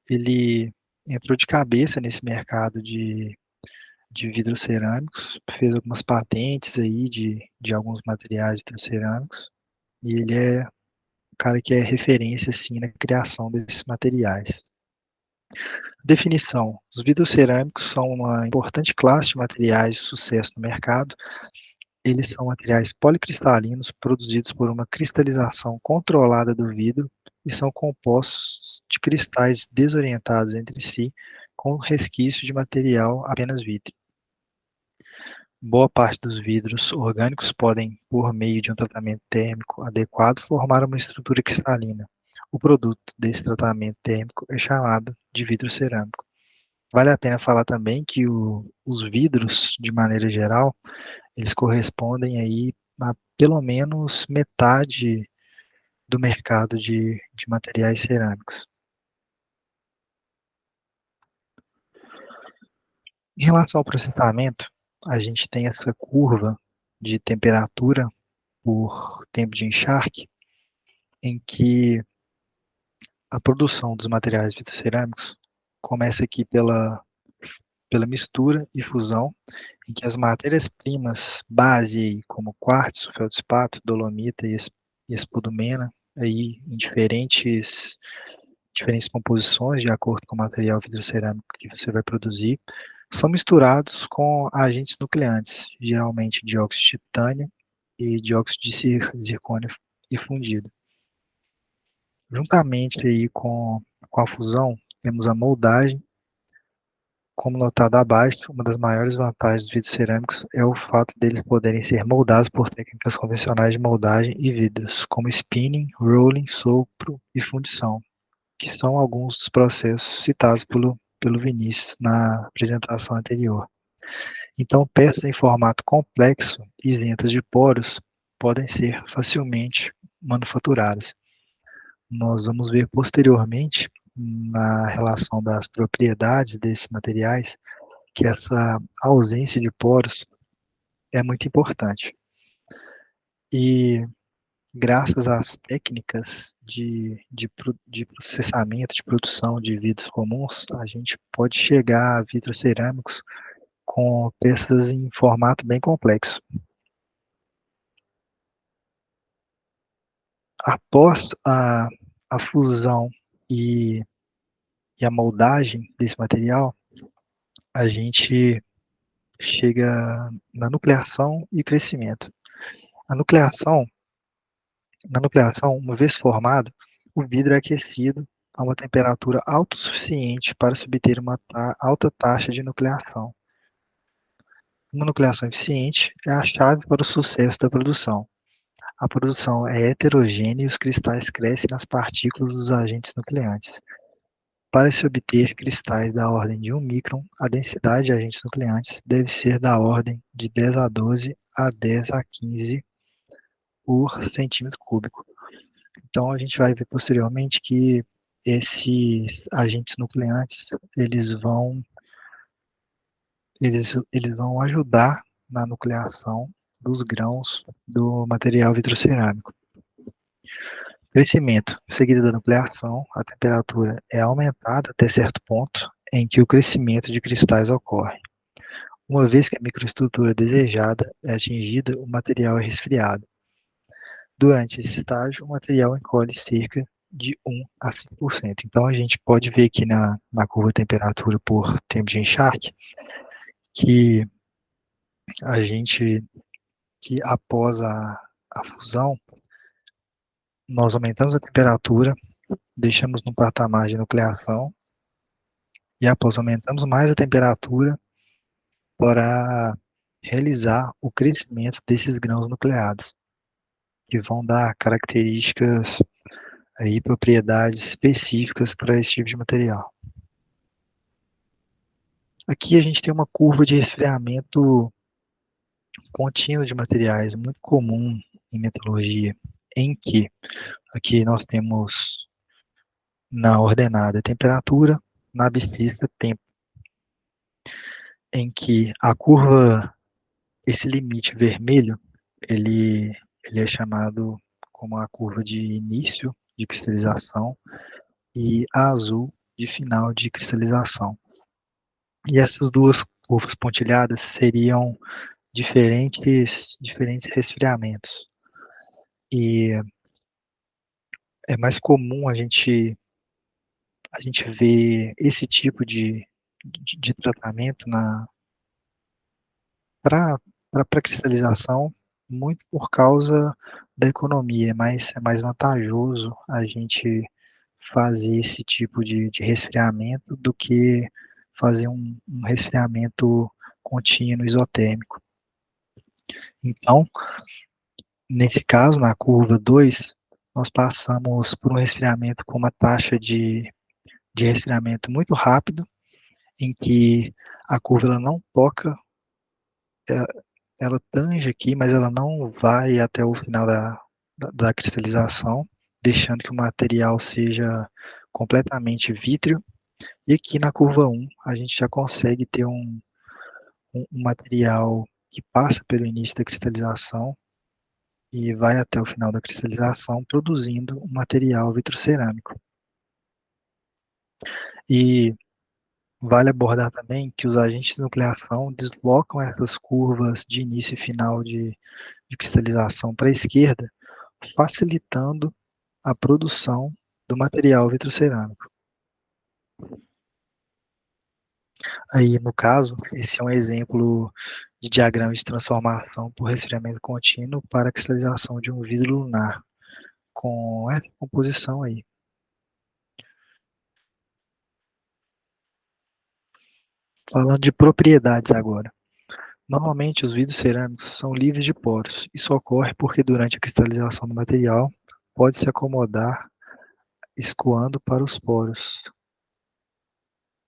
ele entrou de cabeça nesse mercado de vidros cerâmicos, fez algumas patentes aí de alguns materiais vitrocerâmicos, e ele é um cara que é referência, assim, na criação desses materiais. Definição: os vidros cerâmicos são uma importante classe de materiais de sucesso no mercado. Eles são materiais policristalinos produzidos por uma cristalização controlada do vidro e são compostos de cristais desorientados entre si, com resquício de material apenas vítreo. Boa parte dos vidros orgânicos podem, por meio de um tratamento térmico adequado, formar uma estrutura cristalina. O produto desse tratamento térmico é chamado de vidro cerâmico. Vale a pena falar também que os vidros, de maneira geral, eles correspondem aí a pelo menos metade do mercado de materiais cerâmicos. Em relação ao processamento, a gente tem essa curva de temperatura por tempo de encharque, em que a produção dos materiais vitrocerâmicos começa aqui pela mistura e fusão, em que as matérias-primas base, como quartzo, feldspato, dolomita e espodumena, aí em diferentes composições, de acordo com o material vitrocerâmico que você vai produzir, são misturados com agentes nucleantes, geralmente dióxido de titânio e dióxido de zircônio e fundido. Juntamente aí com a fusão, temos a moldagem. Como notado abaixo, uma das maiores vantagens dos vidros cerâmicos é o fato deles poderem ser moldados por técnicas convencionais de moldagem e vidros, como spinning, rolling, sopro e fundição, que são alguns dos processos citados pelo Vinícius na apresentação anterior. Então, peças em formato complexo e isentas de poros podem ser facilmente manufaturadas. Nós vamos ver posteriormente, na relação das propriedades desses materiais, que essa ausência de poros é muito importante. E graças às técnicas de processamento, de produção de vidros comuns, a gente pode chegar a vidros cerâmicos com peças em formato bem complexo. Após a fusão e a moldagem desse material, a gente chega na nucleação e crescimento. Na nucleação, uma vez formado, o vidro é aquecido a uma temperatura autossuficiente para se obter uma alta taxa de nucleação. Uma nucleação eficiente é a chave para o sucesso da produção. A produção é heterogênea e os cristais crescem nas partículas dos agentes nucleantes. Para se obter cristais da ordem de 1 micron, a densidade de agentes nucleantes deve ser da ordem de 10 a 12 a 10 a 15 por centímetro cúbico. Então, a gente vai ver posteriormente que esses agentes nucleantes, eles vão ajudar na nucleação dos grãos do material vitrocerâmico. Crescimento. Seguido da nucleação, a temperatura é aumentada até certo ponto em que o crescimento de cristais ocorre. Uma vez que a microestrutura desejada é atingida, o material é resfriado. Durante esse estágio, o material encolhe cerca de 1 a 5%. Então, a gente pode ver aqui na curva temperatura por tempo de encharque que após a fusão, nós aumentamos a temperatura, deixamos no patamar de nucleação, e após aumentamos mais a temperatura para realizar o crescimento desses grãos nucleados, que vão dar características aí, propriedades específicas para esse tipo de material. Aqui a gente tem uma curva de resfriamento contínuo de materiais, muito comum em metalurgia, em que aqui nós temos na ordenada temperatura, na abscissa tempo, em que a curva, esse limite vermelho, ele é chamado como a curva de início de cristalização e a azul de final de cristalização. E essas duas curvas pontilhadas seriam diferentes resfriamentos. E é mais comum a gente ver esse tipo de tratamento para cristalização, muito por causa da economia, mas é mais vantajoso a gente fazer esse tipo de resfriamento do que fazer um resfriamento contínuo isotérmico. Então, nesse caso, na curva 2, nós passamos por um resfriamento com uma taxa de resfriamento muito rápido, em que a curva ela não toca, ela tange aqui, mas ela não vai até o final da cristalização, deixando que o material seja completamente vítreo. E aqui na curva 1, a gente já consegue ter um material que passa pelo início da cristalização e vai até o final da cristalização, produzindo um material vitrocerâmico. E vale abordar também que os agentes de nucleação deslocam essas curvas de início e final de cristalização para a esquerda, facilitando a produção do material vitrocerâmico. Aí, no caso, esse é um exemplo de diagrama de transformação por resfriamento contínuo para a cristalização de um vidro lunar, com essa composição aí. Falando de propriedades agora. Normalmente, os vidros cerâmicos são livres de poros. Isso ocorre porque, durante a cristalização do material, pode se acomodar escoando para os poros,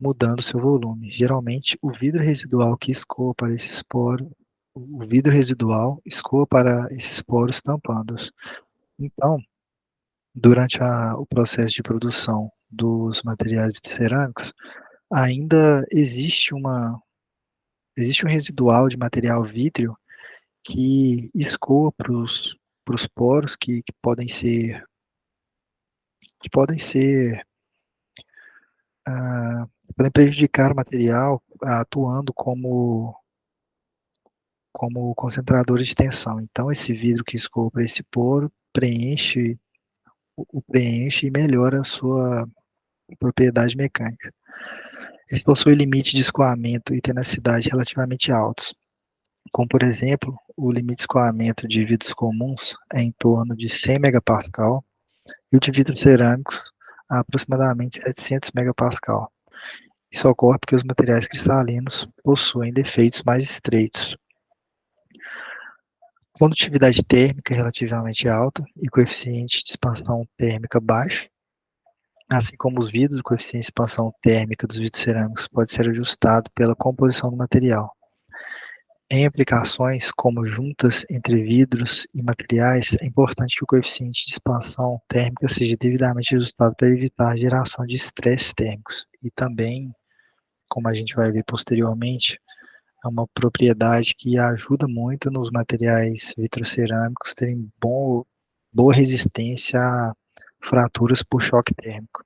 mudando seu volume. Geralmente, o vidro residual que escoa para esses poros, o vidro residual escoa para esses poros tampando-os. Então, durante o processo de produção dos materiais cerâmicos, ainda existe um residual de material vítreo que escoa para os os poros que podem podem prejudicar o material atuando como concentradores de tensão. Então, esse vidro que escoa para esse poro preenche e melhora a sua propriedade mecânica. Ele possui limite de escoamento e tenacidade relativamente altos, como, por exemplo, o limite de escoamento de vidros comuns é em torno de 100 megapascal e o de vidros cerâmicos a aproximadamente 700 megapascal. Isso ocorre porque os materiais cristalinos possuem defeitos mais estreitos. Condutividade térmica relativamente alta e coeficiente de expansão térmica baixo, assim como os vidros, o coeficiente de expansão térmica dos vidros cerâmicos pode ser ajustado pela composição do material. Em aplicações como juntas entre vidros e materiais, é importante que o coeficiente de expansão térmica seja devidamente ajustado para evitar a geração de estresses térmicos. E também, como a gente vai ver posteriormente, é uma propriedade que ajuda muito nos materiais vitrocerâmicos terem boa resistência a fraturas por choque térmico.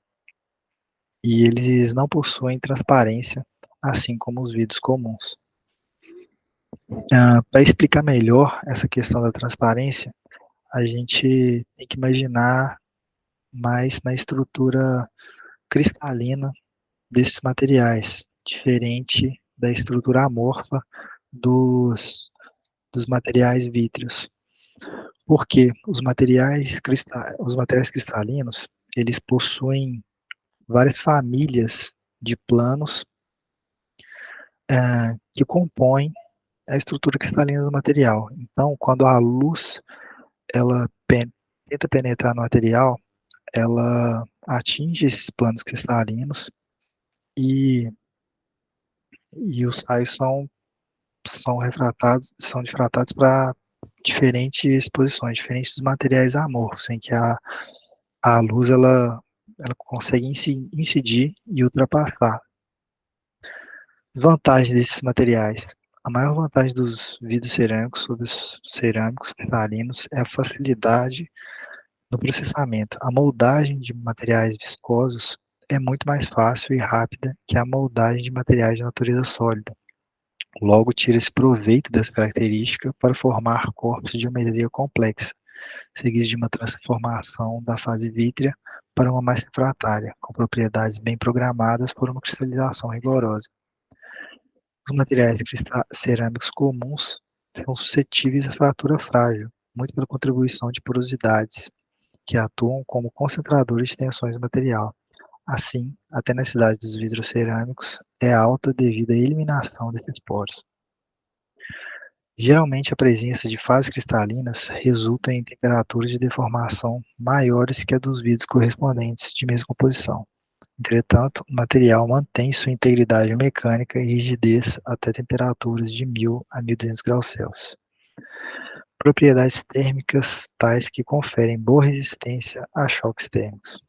E eles não possuem transparência, assim como os vidros comuns. Para explicar melhor essa questão da transparência, a gente tem que imaginar mais na estrutura cristalina desses materiais, diferente da estrutura amorfa dos materiais vítreos. Porque os materiais cristalinos, eles possuem várias famílias de planos que compõem a estrutura cristalina do material. Então, quando a luz ela tenta penetrar no material, ela atinge esses planos cristalinos e os raios são difratados para diferentes posições, diferentes dos materiais amorfos, em que a luz ela consegue incidir e ultrapassar. Desvantagens desses materiais. A maior vantagem dos vidros cerâmicos sobre os cerâmicos cristalinos é a facilidade no processamento. A moldagem de materiais viscosos é muito mais fácil e rápida que a moldagem de materiais de natureza sólida. Logo, tira-se proveito dessa característica para formar corpos de geometria complexa, seguidos de uma transformação da fase vítrea para uma mais refratária, com propriedades bem programadas por uma cristalização rigorosa. Os materiais cerâmicos comuns são suscetíveis à fratura frágil, muito pela contribuição de porosidades, que atuam como concentradores de tensões do material. Assim, a tenacidade dos vidros cerâmicos é alta devido à eliminação desses poros. Geralmente, a presença de fases cristalinas resulta em temperaturas de deformação maiores que a dos vidros correspondentes de mesma composição. Entretanto, o material mantém sua integridade mecânica e rigidez até temperaturas de 1000 a 1200 graus Celsius. Propriedades térmicas tais que conferem boa resistência a choques térmicos.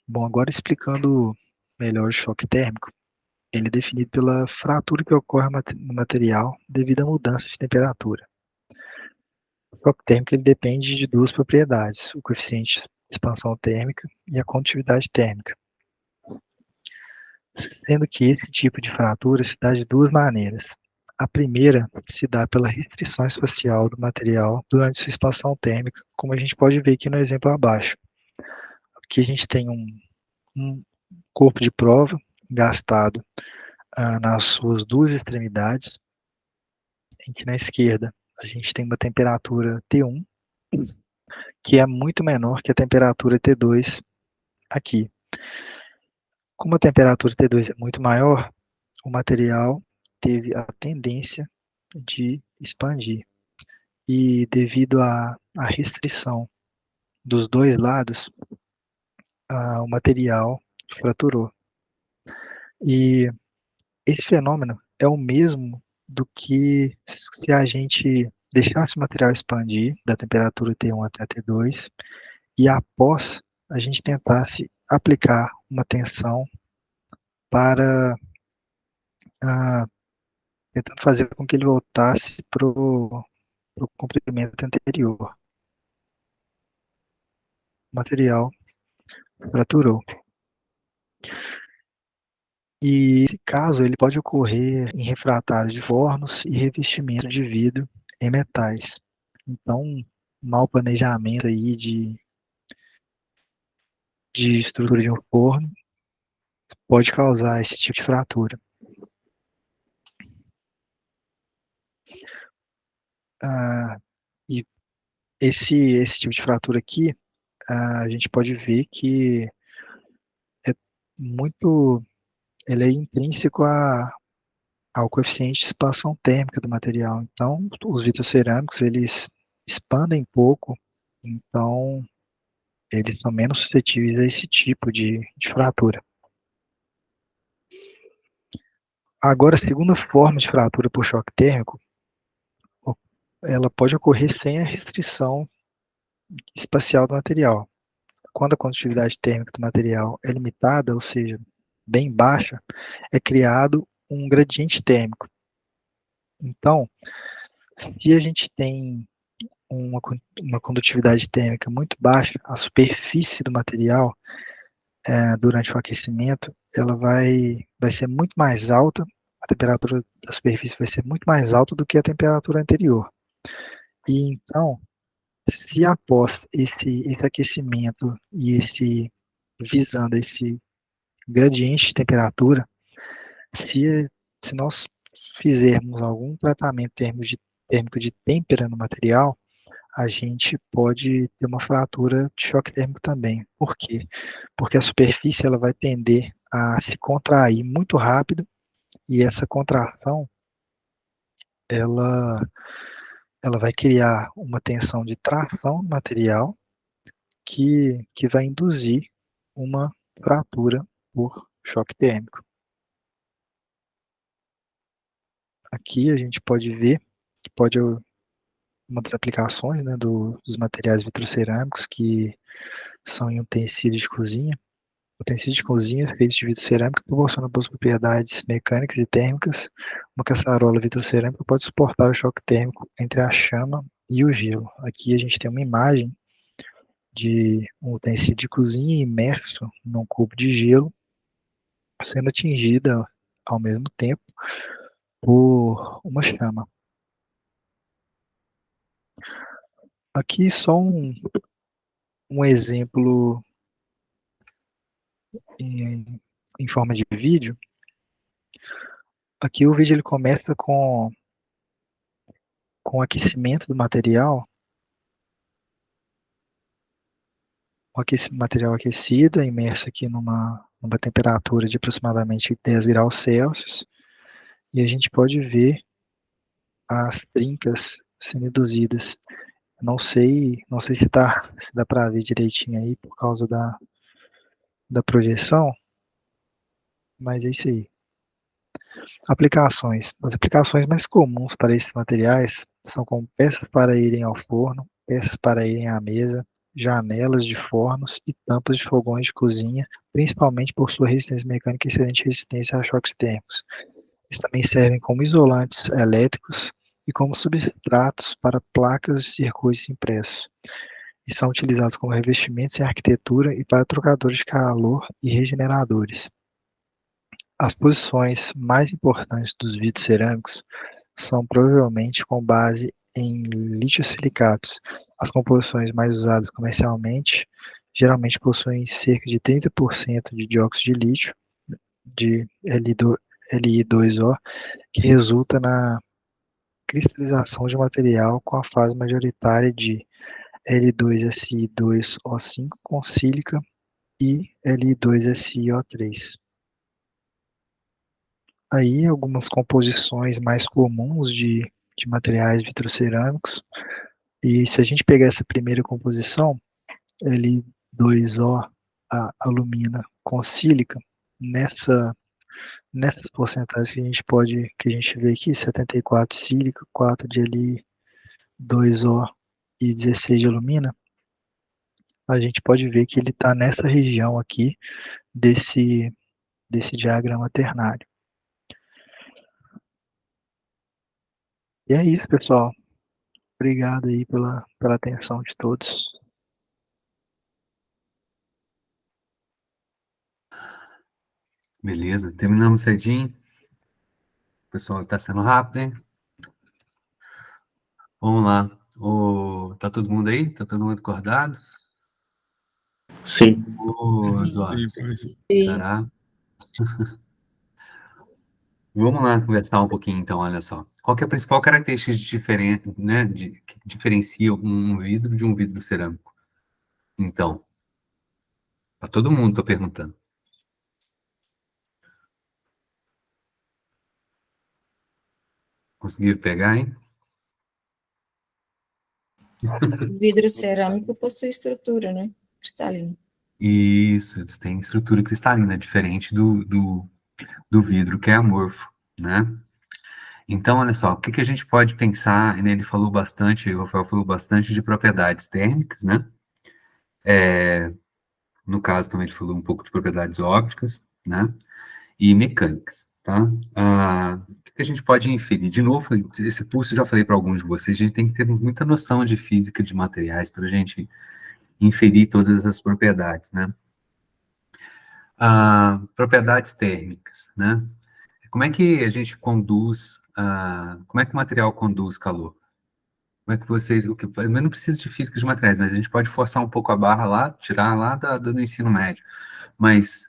Bom, agora explicando melhor o choque térmico, ele é definido pela fratura que ocorre no material devido à mudança de temperatura. O choque térmico ele depende de duas propriedades, o coeficiente de expansão térmica e a condutividade térmica. Sendo que esse tipo de fratura se dá de duas maneiras. A primeira se dá pela restrição espacial do material durante sua expansão térmica, como a gente pode ver aqui no exemplo abaixo. Aqui a gente tem um corpo de prova gastado nas suas duas extremidades, em que na esquerda a gente tem uma temperatura T1, que é muito menor que a temperatura T2 aqui. Como a temperatura T2 é muito maior, o material teve a tendência de expandir. E devido à restrição dos dois lados, o material fraturou. E esse fenômeno é o mesmo do que se a gente deixasse o material expandir da temperatura T1 até T2 e após a gente tentasse aplicar uma tensão para tentando fazer com que ele voltasse para o comprimento anterior. O material fraturou. E esse caso ele pode ocorrer em refratários de fornos e revestimento de vidro em metais. Então, um mau planejamento aí de estrutura de um forno pode causar esse tipo de fratura. E esse tipo de fratura aqui, a gente pode ver que é muito, ele é intrínseco ao coeficiente de expansão térmica do material. Então, os vitrocerâmicos, eles expandem pouco, então eles são menos suscetíveis a esse tipo de fratura. Agora, a segunda forma de fratura por choque térmico, ela pode ocorrer sem a restrição espacial do material. Quando a condutividade térmica do material é limitada, ou seja, bem baixa, é criado um gradiente térmico. Então, se a gente tem uma condutividade térmica muito baixa, a superfície do material, durante o aquecimento, ela vai ser muito mais alta, a temperatura da superfície vai ser muito mais alta do que a temperatura anterior. E então, se após esse aquecimento e visando esse gradiente de temperatura, se nós fizermos algum tratamento térmico de têmpera no material, a gente pode ter uma fratura de choque térmico também. Por quê? Porque a superfície ela vai tender a se contrair muito rápido e essa contração ela vai criar uma tensão de tração no material que vai induzir uma fratura por choque térmico. Aqui a gente pode ver que uma das aplicações, né, dos materiais vitrocerâmicos que são em utensílios de cozinha. Utensílios de cozinha feitos de vidro cerâmico proporcionam boas propriedades mecânicas e térmicas. Uma caçarola vitrocerâmica pode suportar o choque térmico entre a chama e o gelo. Aqui a gente tem uma imagem de um utensílio de cozinha imerso num cubo de gelo, sendo atingida ao mesmo tempo por uma chama. Aqui só um exemplo em forma de vídeo. Aqui o vídeo ele começa com o aquecimento do material, material aquecido, imerso aqui numa temperatura de aproximadamente 10 graus Celsius, e a gente pode ver as trincas sendo induzidas. Não sei se dá para ver direitinho aí por causa da projeção, mas é isso aí. Aplicações. As aplicações mais comuns para esses materiais são como peças para irem ao forno, peças para irem à mesa, janelas de fornos e tampas de fogões de cozinha, principalmente por sua resistência mecânica e excelente resistência a choques térmicos. Eles também servem como isolantes elétricos e como substratos para placas de circuitos impressos. E são utilizados como revestimentos em arquitetura e para trocadores de calor e regeneradores. As posições mais importantes dos vidros cerâmicos são provavelmente com base em lítio-silicatos. As composições mais usadas comercialmente geralmente possuem cerca de 30% de dióxido de lítio, de Li2O, que resulta na cristalização de material com a fase majoritária de Li2Si2O5 com sílica e Li2SiO3. Aí algumas composições mais comuns de materiais vitrocerâmicos, e se a gente pegar essa primeira composição, Li2O, a alumina com sílica, nessas porcentagens que a gente vê aqui, 74 sílica, 4 de Li2O e 16 de alumina, a gente pode ver que ele está nessa região aqui desse diagrama ternário. E é isso, pessoal. obrigado aí pela atenção de todos. Beleza, terminamos cedinho. O pessoal tá sendo rápido, hein? Vamos lá. Tá todo mundo aí? Tá todo mundo acordado? Sim. Ô, Eduardo, Sim, professor. será? Vamos lá conversar um pouquinho, então, olha só. Qual que é a principal característica né, que diferencia um vidro de um vidro cerâmico? Então, para todo mundo, tô perguntando. Conseguiram pegar, hein? O vidro cerâmico possui estrutura, né? Cristalina. Isso, eles têm estrutura cristalina, diferente do vidro, que é amorfo, né? Então, olha só, o que a gente pode pensar, né, ele falou bastante, o Rafael falou bastante de propriedades térmicas, né? No caso, também ele falou um pouco de propriedades ópticas, né? E mecânicas, tá? O que a gente pode inferir? De novo, esse curso eu já falei para alguns de vocês, a gente tem que ter muita noção de física de materiais para a gente inferir todas essas propriedades, né? Propriedades térmicas, né? Como é que a gente conduz, como é que o material conduz calor? Como é que vocês, eu não preciso de física de materiais, mas a gente pode forçar um pouco a barra lá, tirar lá do ensino médio. Mas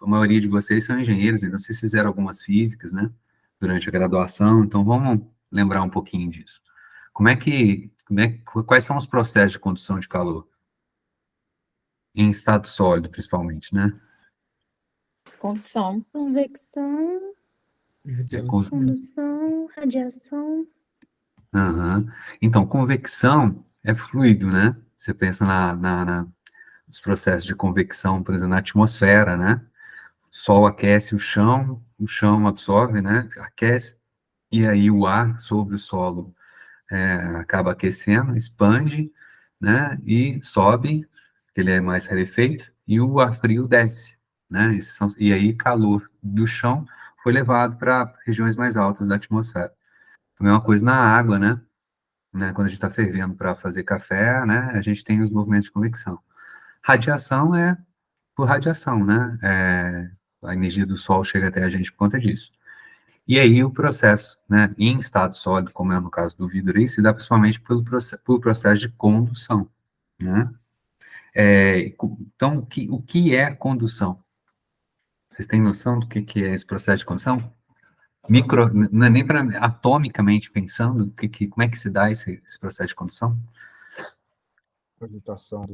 a maioria de vocês são engenheiros, então vocês fizeram algumas físicas, né, durante a graduação, então vamos lembrar um pouquinho disso. Quais são os processos de condução de calor? Em estado sólido, principalmente, né? Condução. Convecção, condução, radiação. Aham. Então, convecção é fluido, né? Você pensa nos processos de convecção, por exemplo, na atmosfera, né? O Sol aquece o chão absorve, né? Aquece, e aí o ar sobre o solo acaba aquecendo, expande, né? E sobe, ele é mais rarefeito, e o ar frio desce, né? E aí calor do chão foi levado para regiões mais altas da atmosfera. A mesma coisa na água, né? Quando a gente está fervendo para fazer café, né? A gente tem os movimentos de convecção. Radiação é por radiação, né? A energia do Sol chega até a gente por conta disso. E aí o processo, né, em estado sólido, como é no caso do vidro aí, se dá principalmente pelo processo de condução, né? Então, o que é condução? Vocês têm noção do que é esse processo de condução? Não é nem para atomicamente pensando, como é que se dá esse processo de condução? Agitação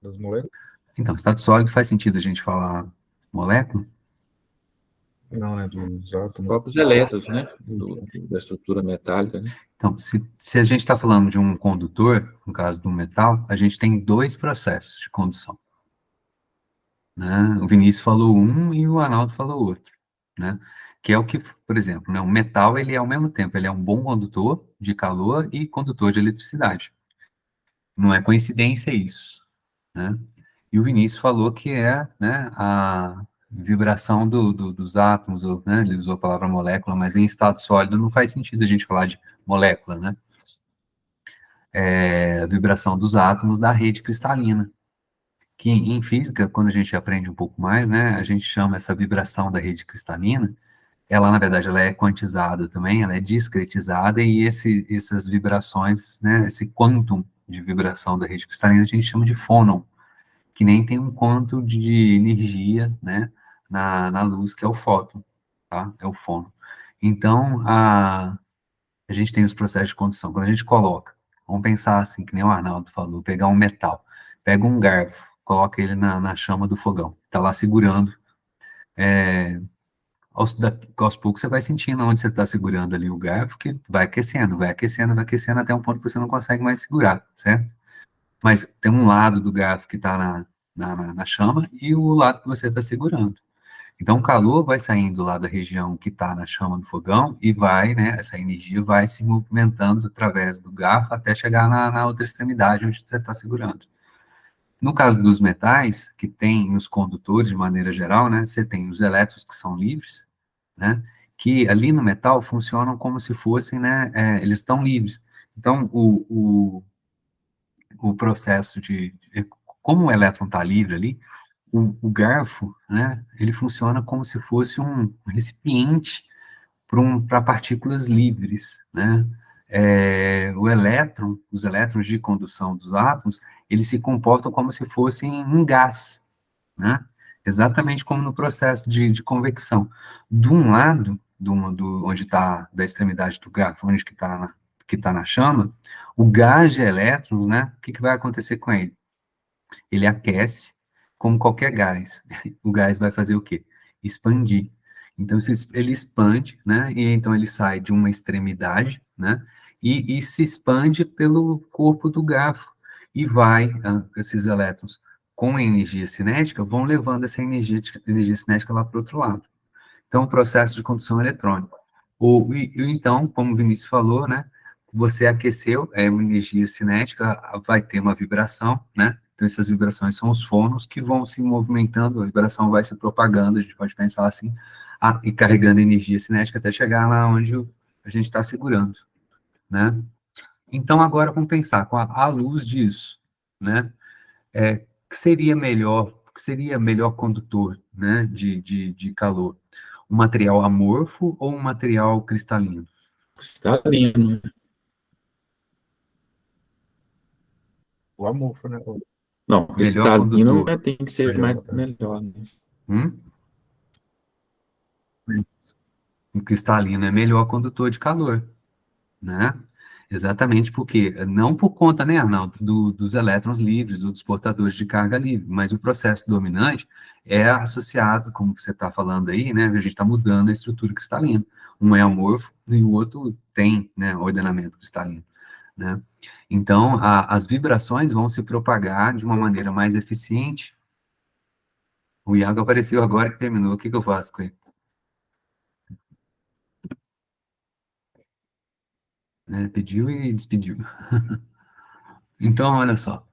das moléculas? Então, estado sólido faz sentido a gente falar molécula? Não, né? Dos Os átomos. próprios elétrons, né? Da estrutura metálica, né? Então, se a gente está falando de um condutor, no caso do metal, a gente tem dois processos de condução, né? O Vinícius falou um e o Arnaldo falou outro, né? Que é o que, por exemplo, né, o metal, ele é ao mesmo tempo, ele é um bom condutor de calor e condutor de eletricidade. Não é coincidência isso, né? E o Vinícius falou que é, né, a vibração dos átomos, né, ele usou a palavra molécula, mas em estado sólido não faz sentido a gente falar de molécula, né? A vibração dos átomos da rede cristalina, que em física, quando a gente aprende um pouco mais, né, a gente chama essa vibração da rede cristalina, ela, na verdade, ela é quantizada também, ela é discretizada, e essas vibrações, né, esse quantum de vibração da rede cristalina, a gente chama de fônon, que nem tem um quanto de energia, né, na luz, que é o fóton, tá? É o fônon. Então, a gente tem os processos de condução. Quando a gente coloca, vamos pensar assim, que nem o Arnaldo falou, pegar um metal, pega um garfo, coloca ele na chama do fogão, tá lá segurando, aos poucos você vai sentindo onde você está segurando ali o garfo, que vai aquecendo, até um ponto que você não consegue mais segurar, certo? Mas tem um lado do garfo que está na chama e o lado que você está segurando. Então, o calor vai saindo lá da região que está na chama do fogão e vai, né, essa energia vai se movimentando através do garfo até chegar na outra extremidade onde você está segurando. No caso dos metais, que tem nos condutores, de maneira geral, né, você tem os elétrons que são livres, né, que ali no metal funcionam como se fossem, né, eles estão livres. Então, o processo como o elétron está livre ali, o garfo, né, ele funciona como se fosse um recipiente para partículas livres, né? Os elétrons de condução dos átomos, eles se comportam como se fossem um gás, né? Exatamente como no processo de convecção. De um lado, onde está, da extremidade do garfo, onde que tá na chama, o gás de elétrons, né? O que vai acontecer com ele? Ele aquece, como qualquer gás. O gás vai fazer o quê? Expandir. Então, ele expande, né? E então ele sai de uma extremidade, né? E se expande pelo corpo do garfo. E esses elétrons, com a energia cinética, vão levando essa energia cinética lá para o outro lado. Então, o processo de condução eletrônica. Então, como o Vinícius falou, né? Você aqueceu, uma energia cinética, vai ter uma vibração, né? Então, essas vibrações são os fônons que vão se movimentando, a vibração vai se propagando, a gente pode pensar assim, e carregando energia cinética até chegar lá onde a gente está segurando, né? Então, agora vamos pensar, à luz disso, né? Que seria melhor condutor, né, de calor? Um material amorfo ou um material cristalino? Cristalino. O amorfo, né? Não, Melhor cristalino condutor. tem que ser melhor, né? Um cristalino é melhor condutor de calor, né? Exatamente porque, não por conta, né, Arnaldo, dos elétrons livres ou dos portadores de carga livre, mas o processo dominante é associado, como você está falando aí, né, a gente está mudando a estrutura cristalina. Um é amorfo e o outro tem, né, ordenamento cristalino, né? Então, as vibrações vão se propagar de uma maneira mais eficiente. O Iago apareceu agora que terminou, o que eu faço com ele? Né, pediu e despediu. Então, olha só,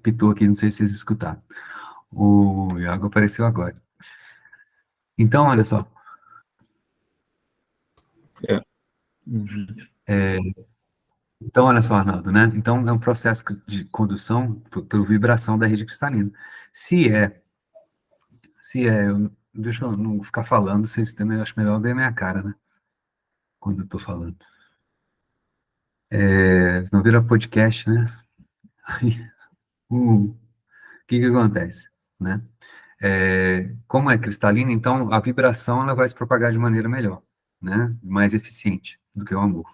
pitou aqui, não sei se vocês escutaram. O Iago apareceu agora. Então, olha só. Então, olha só, Arnaldo, né? Então, é um processo de condução pela vibração da rede cristalina. Deixa eu não ficar falando, vocês também acho melhor ver a minha cara, né? Quando eu tô falando. Senão vira podcast, né? Aí, o que acontece, né? Como é cristalina, então a vibração ela vai se propagar de maneira melhor, né? Mais eficiente do que o amorfo.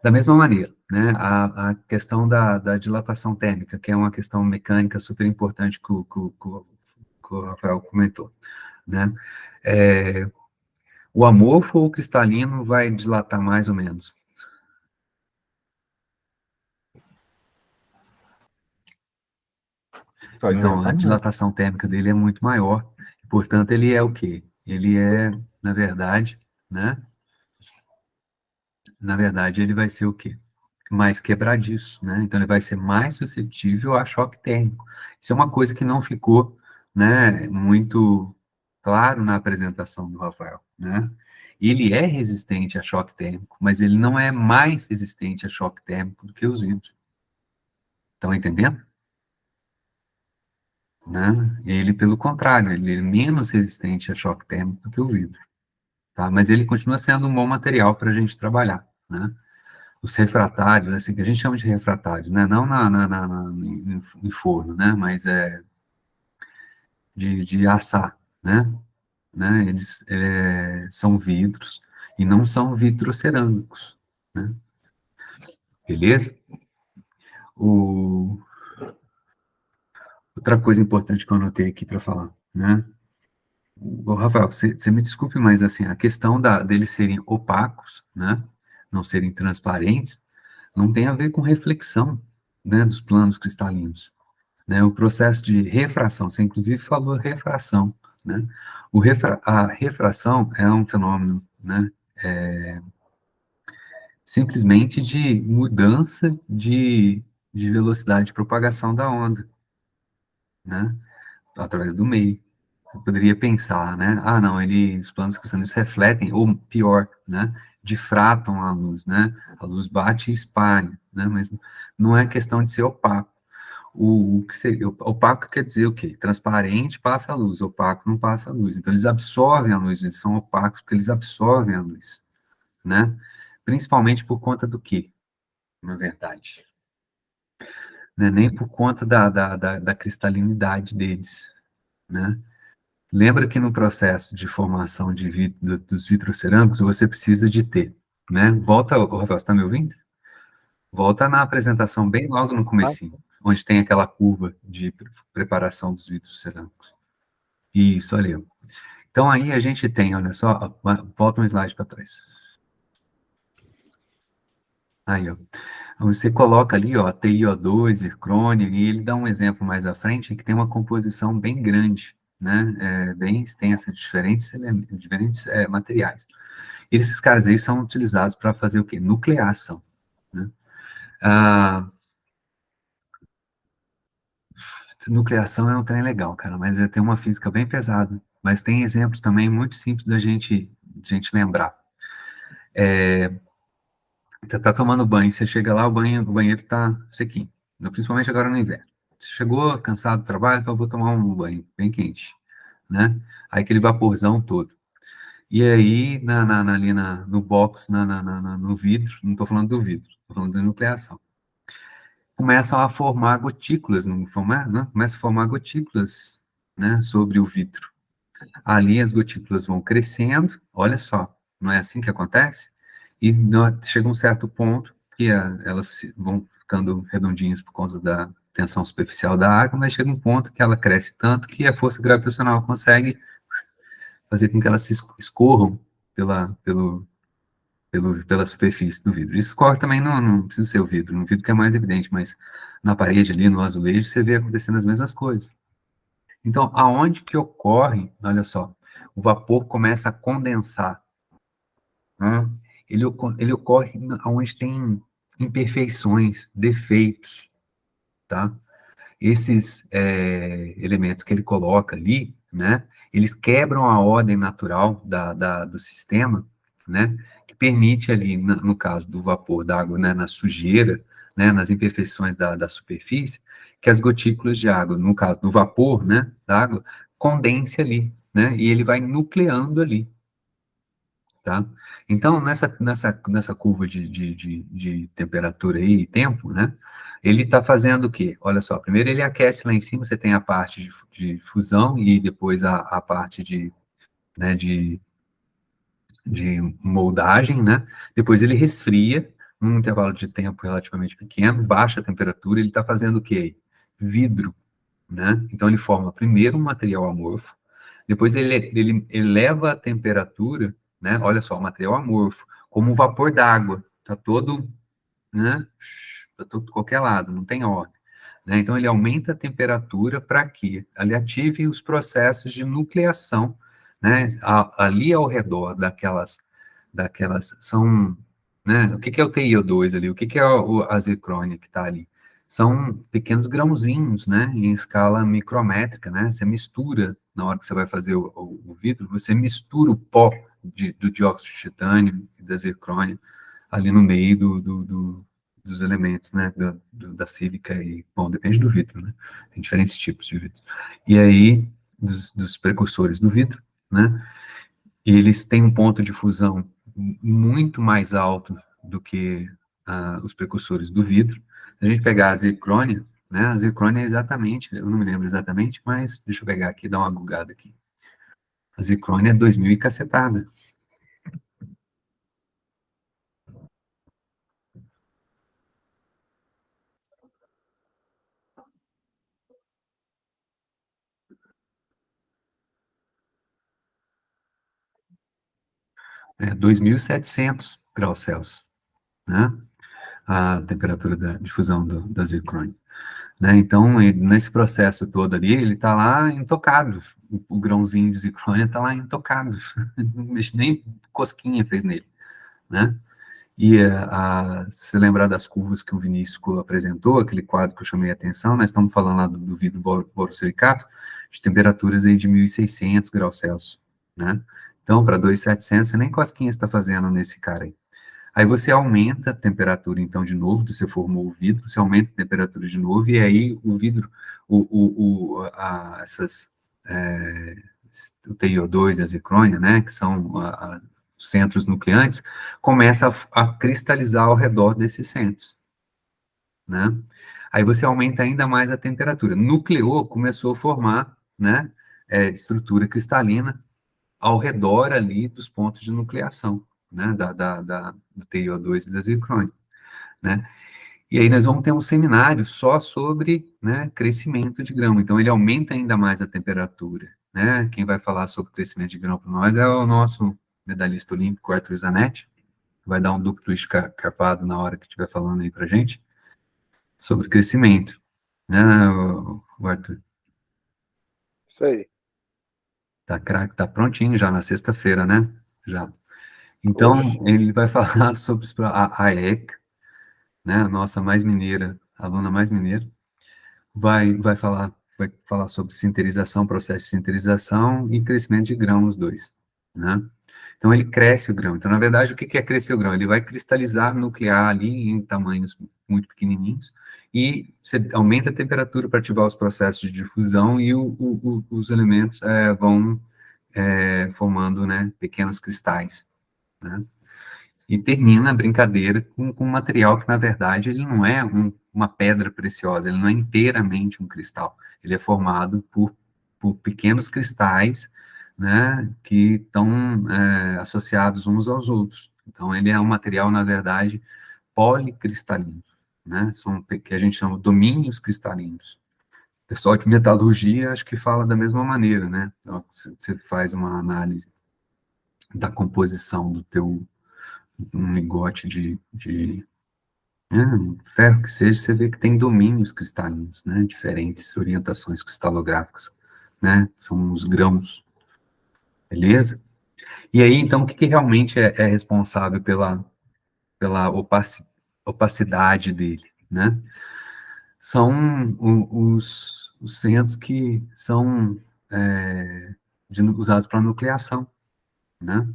Da mesma maneira, né? A questão da dilatação térmica, que é uma questão mecânica super importante que o Rafael comentou, né? O amorfo ou o cristalino vai dilatar mais ou menos? Então, a dilatação térmica dele é muito maior, portanto, ele é o quê? Ele é, na verdade, né? Na verdade, ele vai ser o quê? Mais quebradiço, né? Então, ele vai ser mais suscetível a choque térmico. Isso é uma coisa que não ficou, né, muito claro na apresentação do Rafael, né? Ele é resistente a choque térmico, mas ele não é mais resistente a choque térmico do que os vidros. Estão entendendo? Né? Ele, pelo contrário, ele é menos resistente a choque térmico do que o vidro. Tá? Mas ele continua sendo um bom material para a gente trabalhar, né? Os refratários, assim, que a gente chama de refratários, né? Não em forno, né? Mas de assar, né? Eles são vidros e não são vitrocerâmicos, né? Beleza? Outra coisa importante que eu anotei aqui para falar, né? Rafael, você me desculpe, mas assim, a questão deles serem opacos, né? Não serem transparentes, não tem a ver com reflexão, né, dos planos cristalinos, né? O processo de refração, você inclusive falou refração, né? A refração é um fenômeno, né, simplesmente de mudança de velocidade de propagação da onda, né, através do meio. Eu poderia pensar, né, não, os planos cristalinos refletem, ou pior, né, difratam a luz, né? A luz bate e espalha, né? Mas não é questão de ser opaco. Opaco quer dizer o quê? Transparente passa a luz, opaco não passa a luz. Então, eles absorvem a luz, eles são opacos porque eles absorvem a luz, né? Principalmente por conta do quê? Na verdade. Né? Nem por conta da cristalinidade deles, né? Lembra que no processo de formação dos vitrocerâmicos, você precisa de ter, né? Volta, Rafael, você está me ouvindo? Volta na apresentação bem logo no comecinho, onde tem aquela curva de preparação dos vitrocerâmicos. Isso, ali. Então, aí a gente tem, olha só, volta um slide para trás. Aí, ó. Você coloca ali, ó, TiO2, zircônio, e ele dá um exemplo mais à frente, que tem uma composição bem grande, né, bem extensa, de diferentes materiais. E esses caras aí são utilizados para fazer o quê? Nucleação, né? Nucleação é um trem legal, cara, mas tem uma física bem pesada, mas tem exemplos também muito simples da gente lembrar. Você tá tomando banho, você chega lá, o banheiro tá sequinho, principalmente agora no inverno. Você chegou cansado do trabalho, então vou tomar um banho bem quente, né? Aí aquele vaporzão todo. E aí, ali no box, no vidro, não estou falando do vidro, estou falando de nucleação. Começam a formar gotículas, não formar, né? Começa a formar gotículas, né, sobre o vidro. Ali as gotículas vão crescendo, olha só, não é assim que acontece? E chega um certo ponto que elas vão ficando redondinhas por causa da tensão superficial da água, mas chega um ponto que ela cresce tanto que a força gravitacional consegue fazer com que elas se escorram pela superfície do vidro. Isso escorre também, não precisa ser o vidro, no vidro que é mais evidente, mas na parede ali, no azulejo, você vê acontecendo as mesmas coisas. Então, aonde que ocorre, olha só, o vapor começa a condensar, né? Ele ocorre onde tem imperfeições, defeitos, tá? Esses elementos que ele coloca ali, né, eles quebram a ordem natural do sistema, né, que permite ali, no caso do vapor d'água, né, na sujeira, né, nas imperfeições da superfície, que as gotículas de água, no caso do vapor, né, da água, condense ali, né, e ele vai nucleando ali, tá? Então, nessa curva de temperatura aí e tempo, né, ele está fazendo o quê? Olha só, primeiro ele aquece lá em cima, você tem a parte de fusão e depois a parte de moldagem, né? Depois ele resfria, num intervalo de tempo relativamente pequeno, baixa a temperatura, ele está fazendo o quê? Vidro, né? Então ele forma primeiro um material amorfo, depois ele eleva a temperatura, né? Olha só, o material amorfo, como um vapor d'água, está todo, né? Para todo qualquer lado, não tem ordem. Né? Então, ele aumenta a temperatura para que ele ative os processos de nucleação, né? Ali ao redor daquelas são, né? O que é o TiO2 ali? O que é a zircônia que está ali? São pequenos grãozinhos, né? Em escala micrométrica, né? Você mistura, na hora que você vai fazer o vidro, você mistura o pó do dióxido de titânio e da zircônia ali no meio dos elementos, né, da sílica e, bom, depende do vidro, né, tem diferentes tipos de vidro. E aí, dos precursores do vidro, né, eles têm um ponto de fusão muito mais alto do que os precursores do vidro. Se a gente pegar a zircônia, né, a zircônia é exatamente, eu não me lembro exatamente, mas deixa eu pegar aqui e dar uma gugada aqui. A zircônia é 2000 e cacetada. É 2.700 graus Celsius, né? A temperatura de fusão da zircônia. Né? Então, nesse processo todo ali, ele está lá intocado. O grãozinho de zircônia está lá intocado. Nem cosquinha fez nele. Né? E se você lembrar das curvas que o Vinícius apresentou, aquele quadro que eu chamei a atenção, nós estamos falando lá do vidro borosilicato, de temperaturas aí de 1.600 graus Celsius. Né? Então, para 2.700, você nem cosquinha está fazendo nesse cara aí. Aí você aumenta a temperatura, então, de novo, você formou o vidro, você aumenta a temperatura de novo, e aí o vidro, o TiO2 e a zircônia, né, que são os centros nucleantes, começa a cristalizar ao redor desses centros, né? Aí você aumenta ainda mais a temperatura. Nucleou, começou a formar, né, estrutura cristalina ao redor ali dos pontos de nucleação, né, do TiO2 e da zircônia, né? E aí nós vamos ter um seminário só sobre, né, crescimento de grão. Então ele aumenta ainda mais a temperatura, né? Quem vai falar sobre crescimento de grão para nós é o nosso medalhista olímpico Arthur Zanetti, que vai dar um duplo escarpado na hora que estiver falando aí para gente sobre crescimento, né, o Arthur? Isso aí. Tá craque, tá prontinho já na sexta-feira, né? Já. Então, ele vai falar sobre a Érica, né, a nossa mais mineira, a aluna mais mineira, vai falar sobre sinterização, processo de sinterização e crescimento de grão, os dois, né? Então, ele cresce o grão. Então, na verdade, o que é crescer o grão? Ele vai cristalizar, nuclear ali em tamanhos muito pequenininhos e você aumenta a temperatura para ativar os processos de difusão e os elementos vão formando, né, pequenos cristais, né? E termina a brincadeira com um material que, na verdade, ele não é uma pedra preciosa, ele não é inteiramente um cristal. Ele é formado por pequenos cristais, né, que estão associados uns aos outros. Então, ele é um material, na verdade, policristalino, né, que a gente chama de domínios cristalinos. O pessoal de metalurgia, acho que fala da mesma maneira, né? Então, você faz uma análise da composição do teu um lingote de ferro que seja, você vê que tem domínios cristalinos, né, diferentes orientações cristalográficas, né, são os grãos, beleza? E aí, então, o que realmente é responsável pela opacidade dele, né? São os centros que são usados para nucleação, né?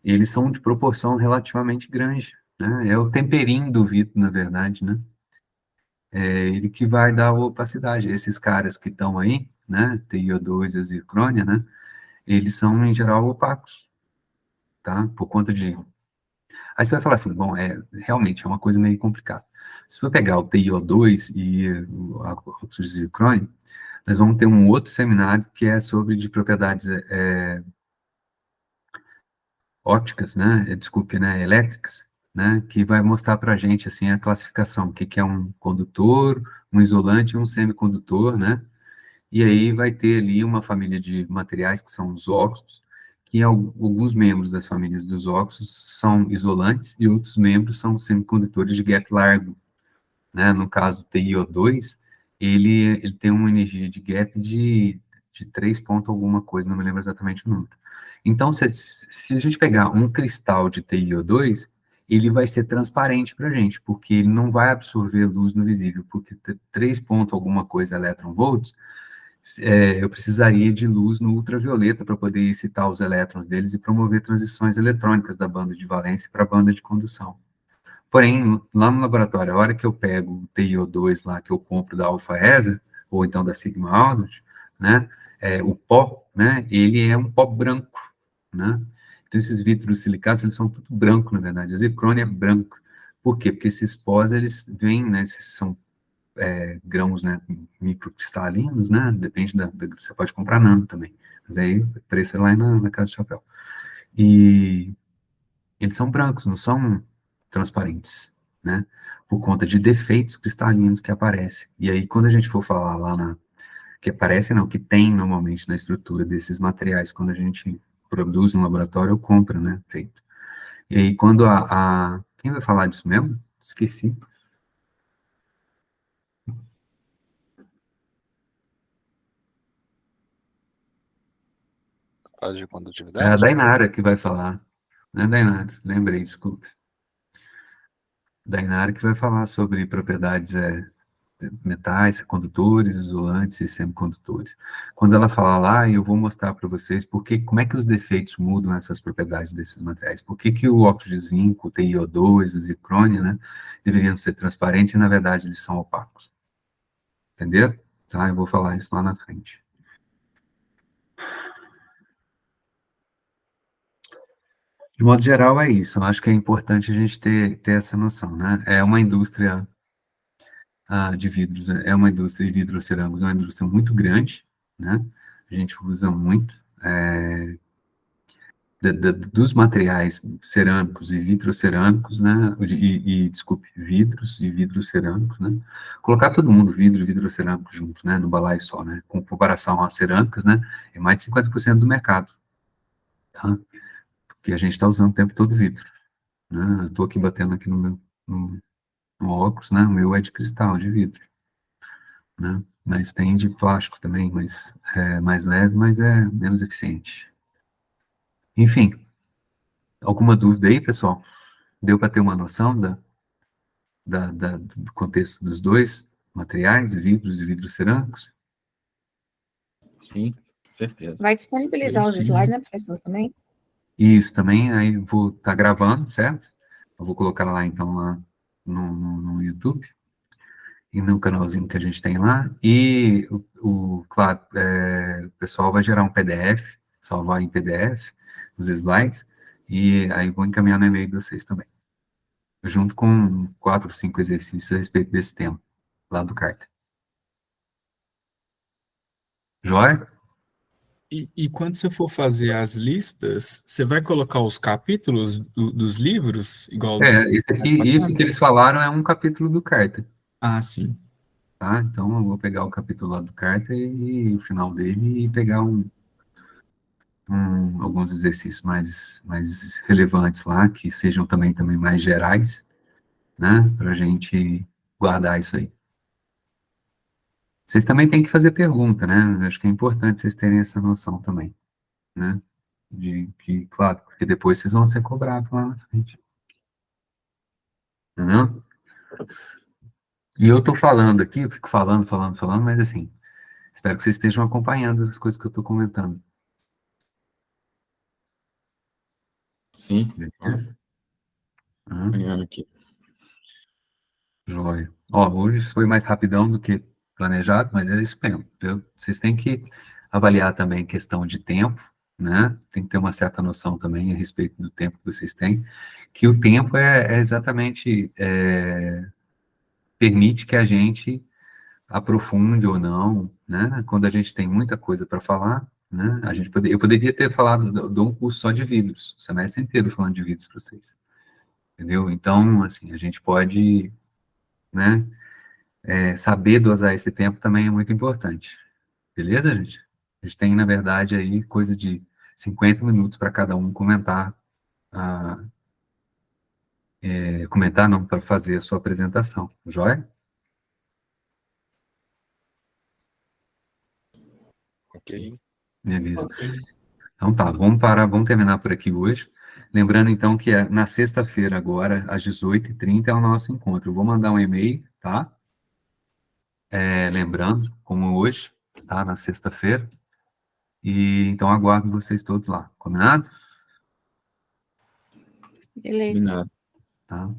Eles são de proporção relativamente grande, né? É o temperinho do vidro, na verdade, né? É ele que vai dar a opacidade. Esses caras que estão aí, né? TiO2 e a zircônia, né? Eles são, em geral, opacos, tá? Por conta de... Aí você vai falar assim, bom, realmente é uma coisa meio complicada. Se for pegar o TiO2 e a óxido de zircônia, nós vamos ter um outro seminário que é sobre de propriedades ópticas, né, desculpe, né, elétricas, né, que vai mostrar para a gente, assim, a classificação, o que é um condutor, um isolante e um semicondutor, né, e aí vai ter ali uma família de materiais que são os óxidos, que alguns membros das famílias dos óxidos são isolantes e outros membros são semicondutores de gap largo, né, no caso o TiO2, ele tem uma energia de gap de 3 ponto alguma coisa, não me lembro exatamente o número. Então, se a gente pegar um cristal de TiO2, ele vai ser transparente para a gente, porque ele não vai absorver luz no visível, porque 3 ponto alguma coisa elétron-volts, eu precisaria de luz no ultravioleta para poder excitar os elétrons deles e promover transições eletrônicas da banda de valência para a banda de condução. Porém, lá no laboratório, a hora que eu pego o TiO2 lá, que eu compro da Alpha ESA, ou então da Sigma Aldrich, né, o pó, né, ele é um pó branco, né? Então, esses vidros silicatos, eles são tudo branco, na verdade. A zircônia é branco. Por quê? Porque esses pós, eles vêm, né, esses são grãos, né, microcristalinos, né, depende você pode comprar nano também, mas aí o preço é lá na Casa de Chapéu. E eles são brancos, não são transparentes, né, por conta de defeitos cristalinos que aparecem. E aí, quando a gente for falar lá que aparecem, não, que tem normalmente na estrutura desses materiais, quando a gente produz no laboratório ou compra, né, feito. E aí, quando quem vai falar disso mesmo? Esqueci. Fase de É a condutividade? Dainara que vai falar. Né, Dainara? Lembrei, desculpa. Dainara que vai falar sobre propriedades metais, condutores, isolantes e semicondutores. Quando ela falar lá, eu vou mostrar para vocês como é que os defeitos mudam essas propriedades desses materiais. Por que o óxido de zinco, o TiO2, o zircônio, né, deveriam ser transparentes e, na verdade, eles são opacos. Entendeu? Tá? Eu vou falar isso lá na frente. De modo geral, é isso. Eu acho que é importante a gente ter essa noção, né? É uma indústria de vidros, é uma indústria de vidrocerâmicos, é uma indústria muito grande, né? A gente usa muito dos materiais cerâmicos e vitrocerâmicos, né? Desculpe, vidros e vidrocerâmicos, né? Colocar todo mundo, vidro e vidrocerâmico junto, né? No balaio só, né? Com comparação às cerâmicas, né? É mais de 50% do mercado, tá? Porque a gente está usando o tempo todo vidro, né? Estou aqui batendo aqui no meu no óculos, né? O meu é de cristal, de vidro, né? Mas tem de plástico também, mas é mais leve, mas é menos eficiente. Enfim, alguma dúvida aí, pessoal? Deu para ter uma noção do contexto dos dois materiais, vidros e vidros cerâmicos? Sim, com certeza. Vai disponibilizar os slides, né, professor, também? Isso também, aí vou estar gravando, certo? Eu vou colocar lá, então, lá no YouTube, e no canalzinho que a gente tem lá, e, claro, o pessoal vai gerar um PDF, salvar em PDF, os slides, e aí vou encaminhar no e-mail de vocês também, junto com 4 ou 5 exercícios a respeito desse tema, lá do Carta. Joia? E quando você for fazer as listas, você vai colocar os capítulos dos livros, igual Isso mês passado? que eles falaram é um capítulo do Carta, Ah, sim. tá? Então, eu vou pegar o capítulo lá do Carta e o final dele e pegar alguns exercícios mais relevantes lá, que sejam também mais gerais, né? Para a gente guardar isso aí. Vocês também têm que fazer pergunta, né? Acho que é importante vocês terem essa noção também, né? De que, claro, porque depois vocês vão ser cobrados lá na frente. Entendeu? E eu tô falando aqui, eu fico falando, mas assim, espero que vocês estejam acompanhando as coisas que eu tô comentando. Sim, Beleza? acompanhando aqui. Joia. Ó, hoje foi mais rapidão do que planejado, mas é isso mesmo. Vocês têm que avaliar também questão de tempo, né? Tem que ter uma certa noção também a respeito do tempo que vocês têm, que o tempo é exatamente permite que a gente aprofunde ou não, né? Quando a gente tem muita coisa para falar, né? Eu poderia ter falado de um curso só de vidros, o semestre inteiro falando de vidros para vocês, entendeu? Então, assim, a gente pode, né? Saber dosar esse tempo também é muito importante. Beleza, gente? A gente tem, na verdade, aí coisa de 50 minutos para cada um comentar, comentar não, para fazer a sua apresentação, joia? Ok. Beleza. Então tá, vamos terminar por aqui hoje. Lembrando, então, que na sexta-feira agora, às 18h30, é o nosso encontro. Eu vou mandar um e-mail, tá? Lembrando, como hoje, tá? Na sexta-feira. E então aguardo vocês todos lá, combinado? Beleza. Combinado. Tá?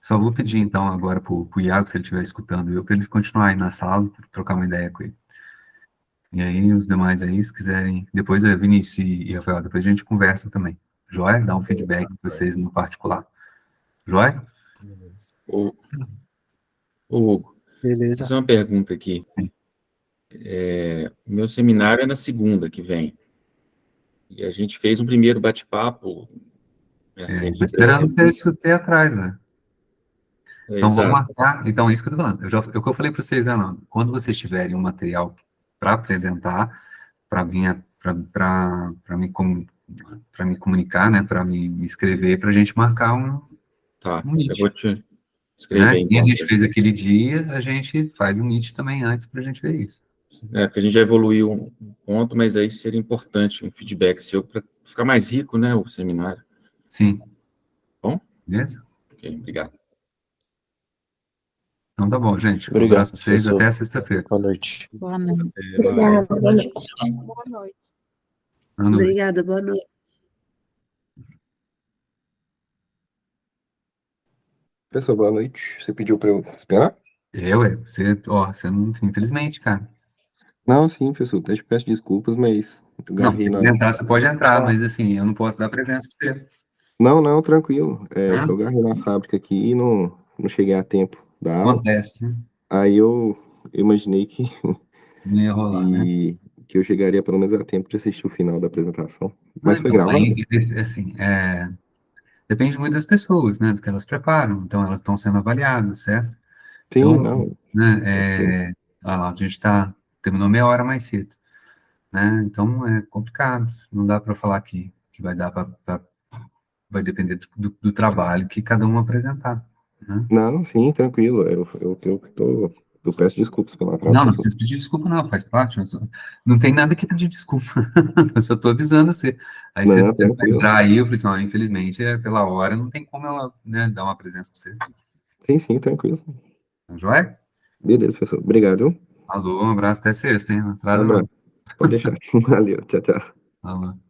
Só vou pedir então agora pro Iago, se ele estiver escutando eu, para ele continuar aí na sala, trocar uma ideia com ele. E aí, os demais aí, se quiserem, depois a Vinícius e Rafael, depois a gente conversa também. Joia? Dá um feedback para vocês no particular. Joia? Ô, Hugo, Beleza. fiz uma pergunta aqui. O meu seminário é na segunda que vem. E a gente fez um primeiro bate-papo. Estou esperando vocês ter atrás, né? Então, vamos marcar. Então, é isso que eu estou falando. O que eu falei para vocês, não. Quando vocês tiverem um material para apresentar, para me comunicar, né? Para me escrever, para a gente marcar um meet. Eu vou te escrever, né? então. E a gente fez aquele dia, a gente faz um meet também antes para a gente ver isso. Porque a gente já evoluiu um ponto, mas aí seria importante um feedback seu para ficar mais rico, né, o seminário. Sim. Bom? Beleza? Ok, obrigado. Então tá bom, gente. Um Obrigado, abraço pra vocês, professor. até sexta-feira. Boa noite. Boa noite. Obrigada, boa noite. Boa noite. Boa noite. Obrigada, boa noite. Professor, boa noite. Você pediu para eu esperar? Você não, infelizmente, cara. Não, sim, professor. Até te peço desculpas, mas eu Não, se garrei você na. quiser entrar, você pode entrar, mas assim, eu não posso dar presença pra você. Não, tranquilo. Hã? Eu garrei na fábrica aqui e não cheguei a tempo da aula. Acontece, né? Aí eu imaginei Não ia rolar, né? que eu chegaria pelo menos a tempo de assistir o final da apresentação. Ah, Mas foi então, gravado? aí, assim, depende muito das pessoas, né, do que elas preparam. Então, elas estão sendo avaliadas, certo? Sim, Então, não. né, olha lá, a gente terminou meia hora mais cedo, né? Então, é complicado. Não dá para falar que vai dar vai depender do trabalho que cada um apresentar, né? Não, sim, tranquilo. Eu peço desculpas pelo atraso, Não professor. precisa pedir desculpa, não, faz parte. Não tem nada que pedir desculpa. Eu só estou avisando você. Aí você Não, vai tranquilo. entrar aí, eu falei assim, ó, infelizmente, pela hora, não tem como ela, né, dar uma presença para você. Sim, tranquilo. Tá joia? Beleza, professor. Obrigado, viu? Alô, um abraço, até sexta, hein? Não Um atrasa não. abraço. Pode deixar. Valeu. Tchau, tchau. Falou.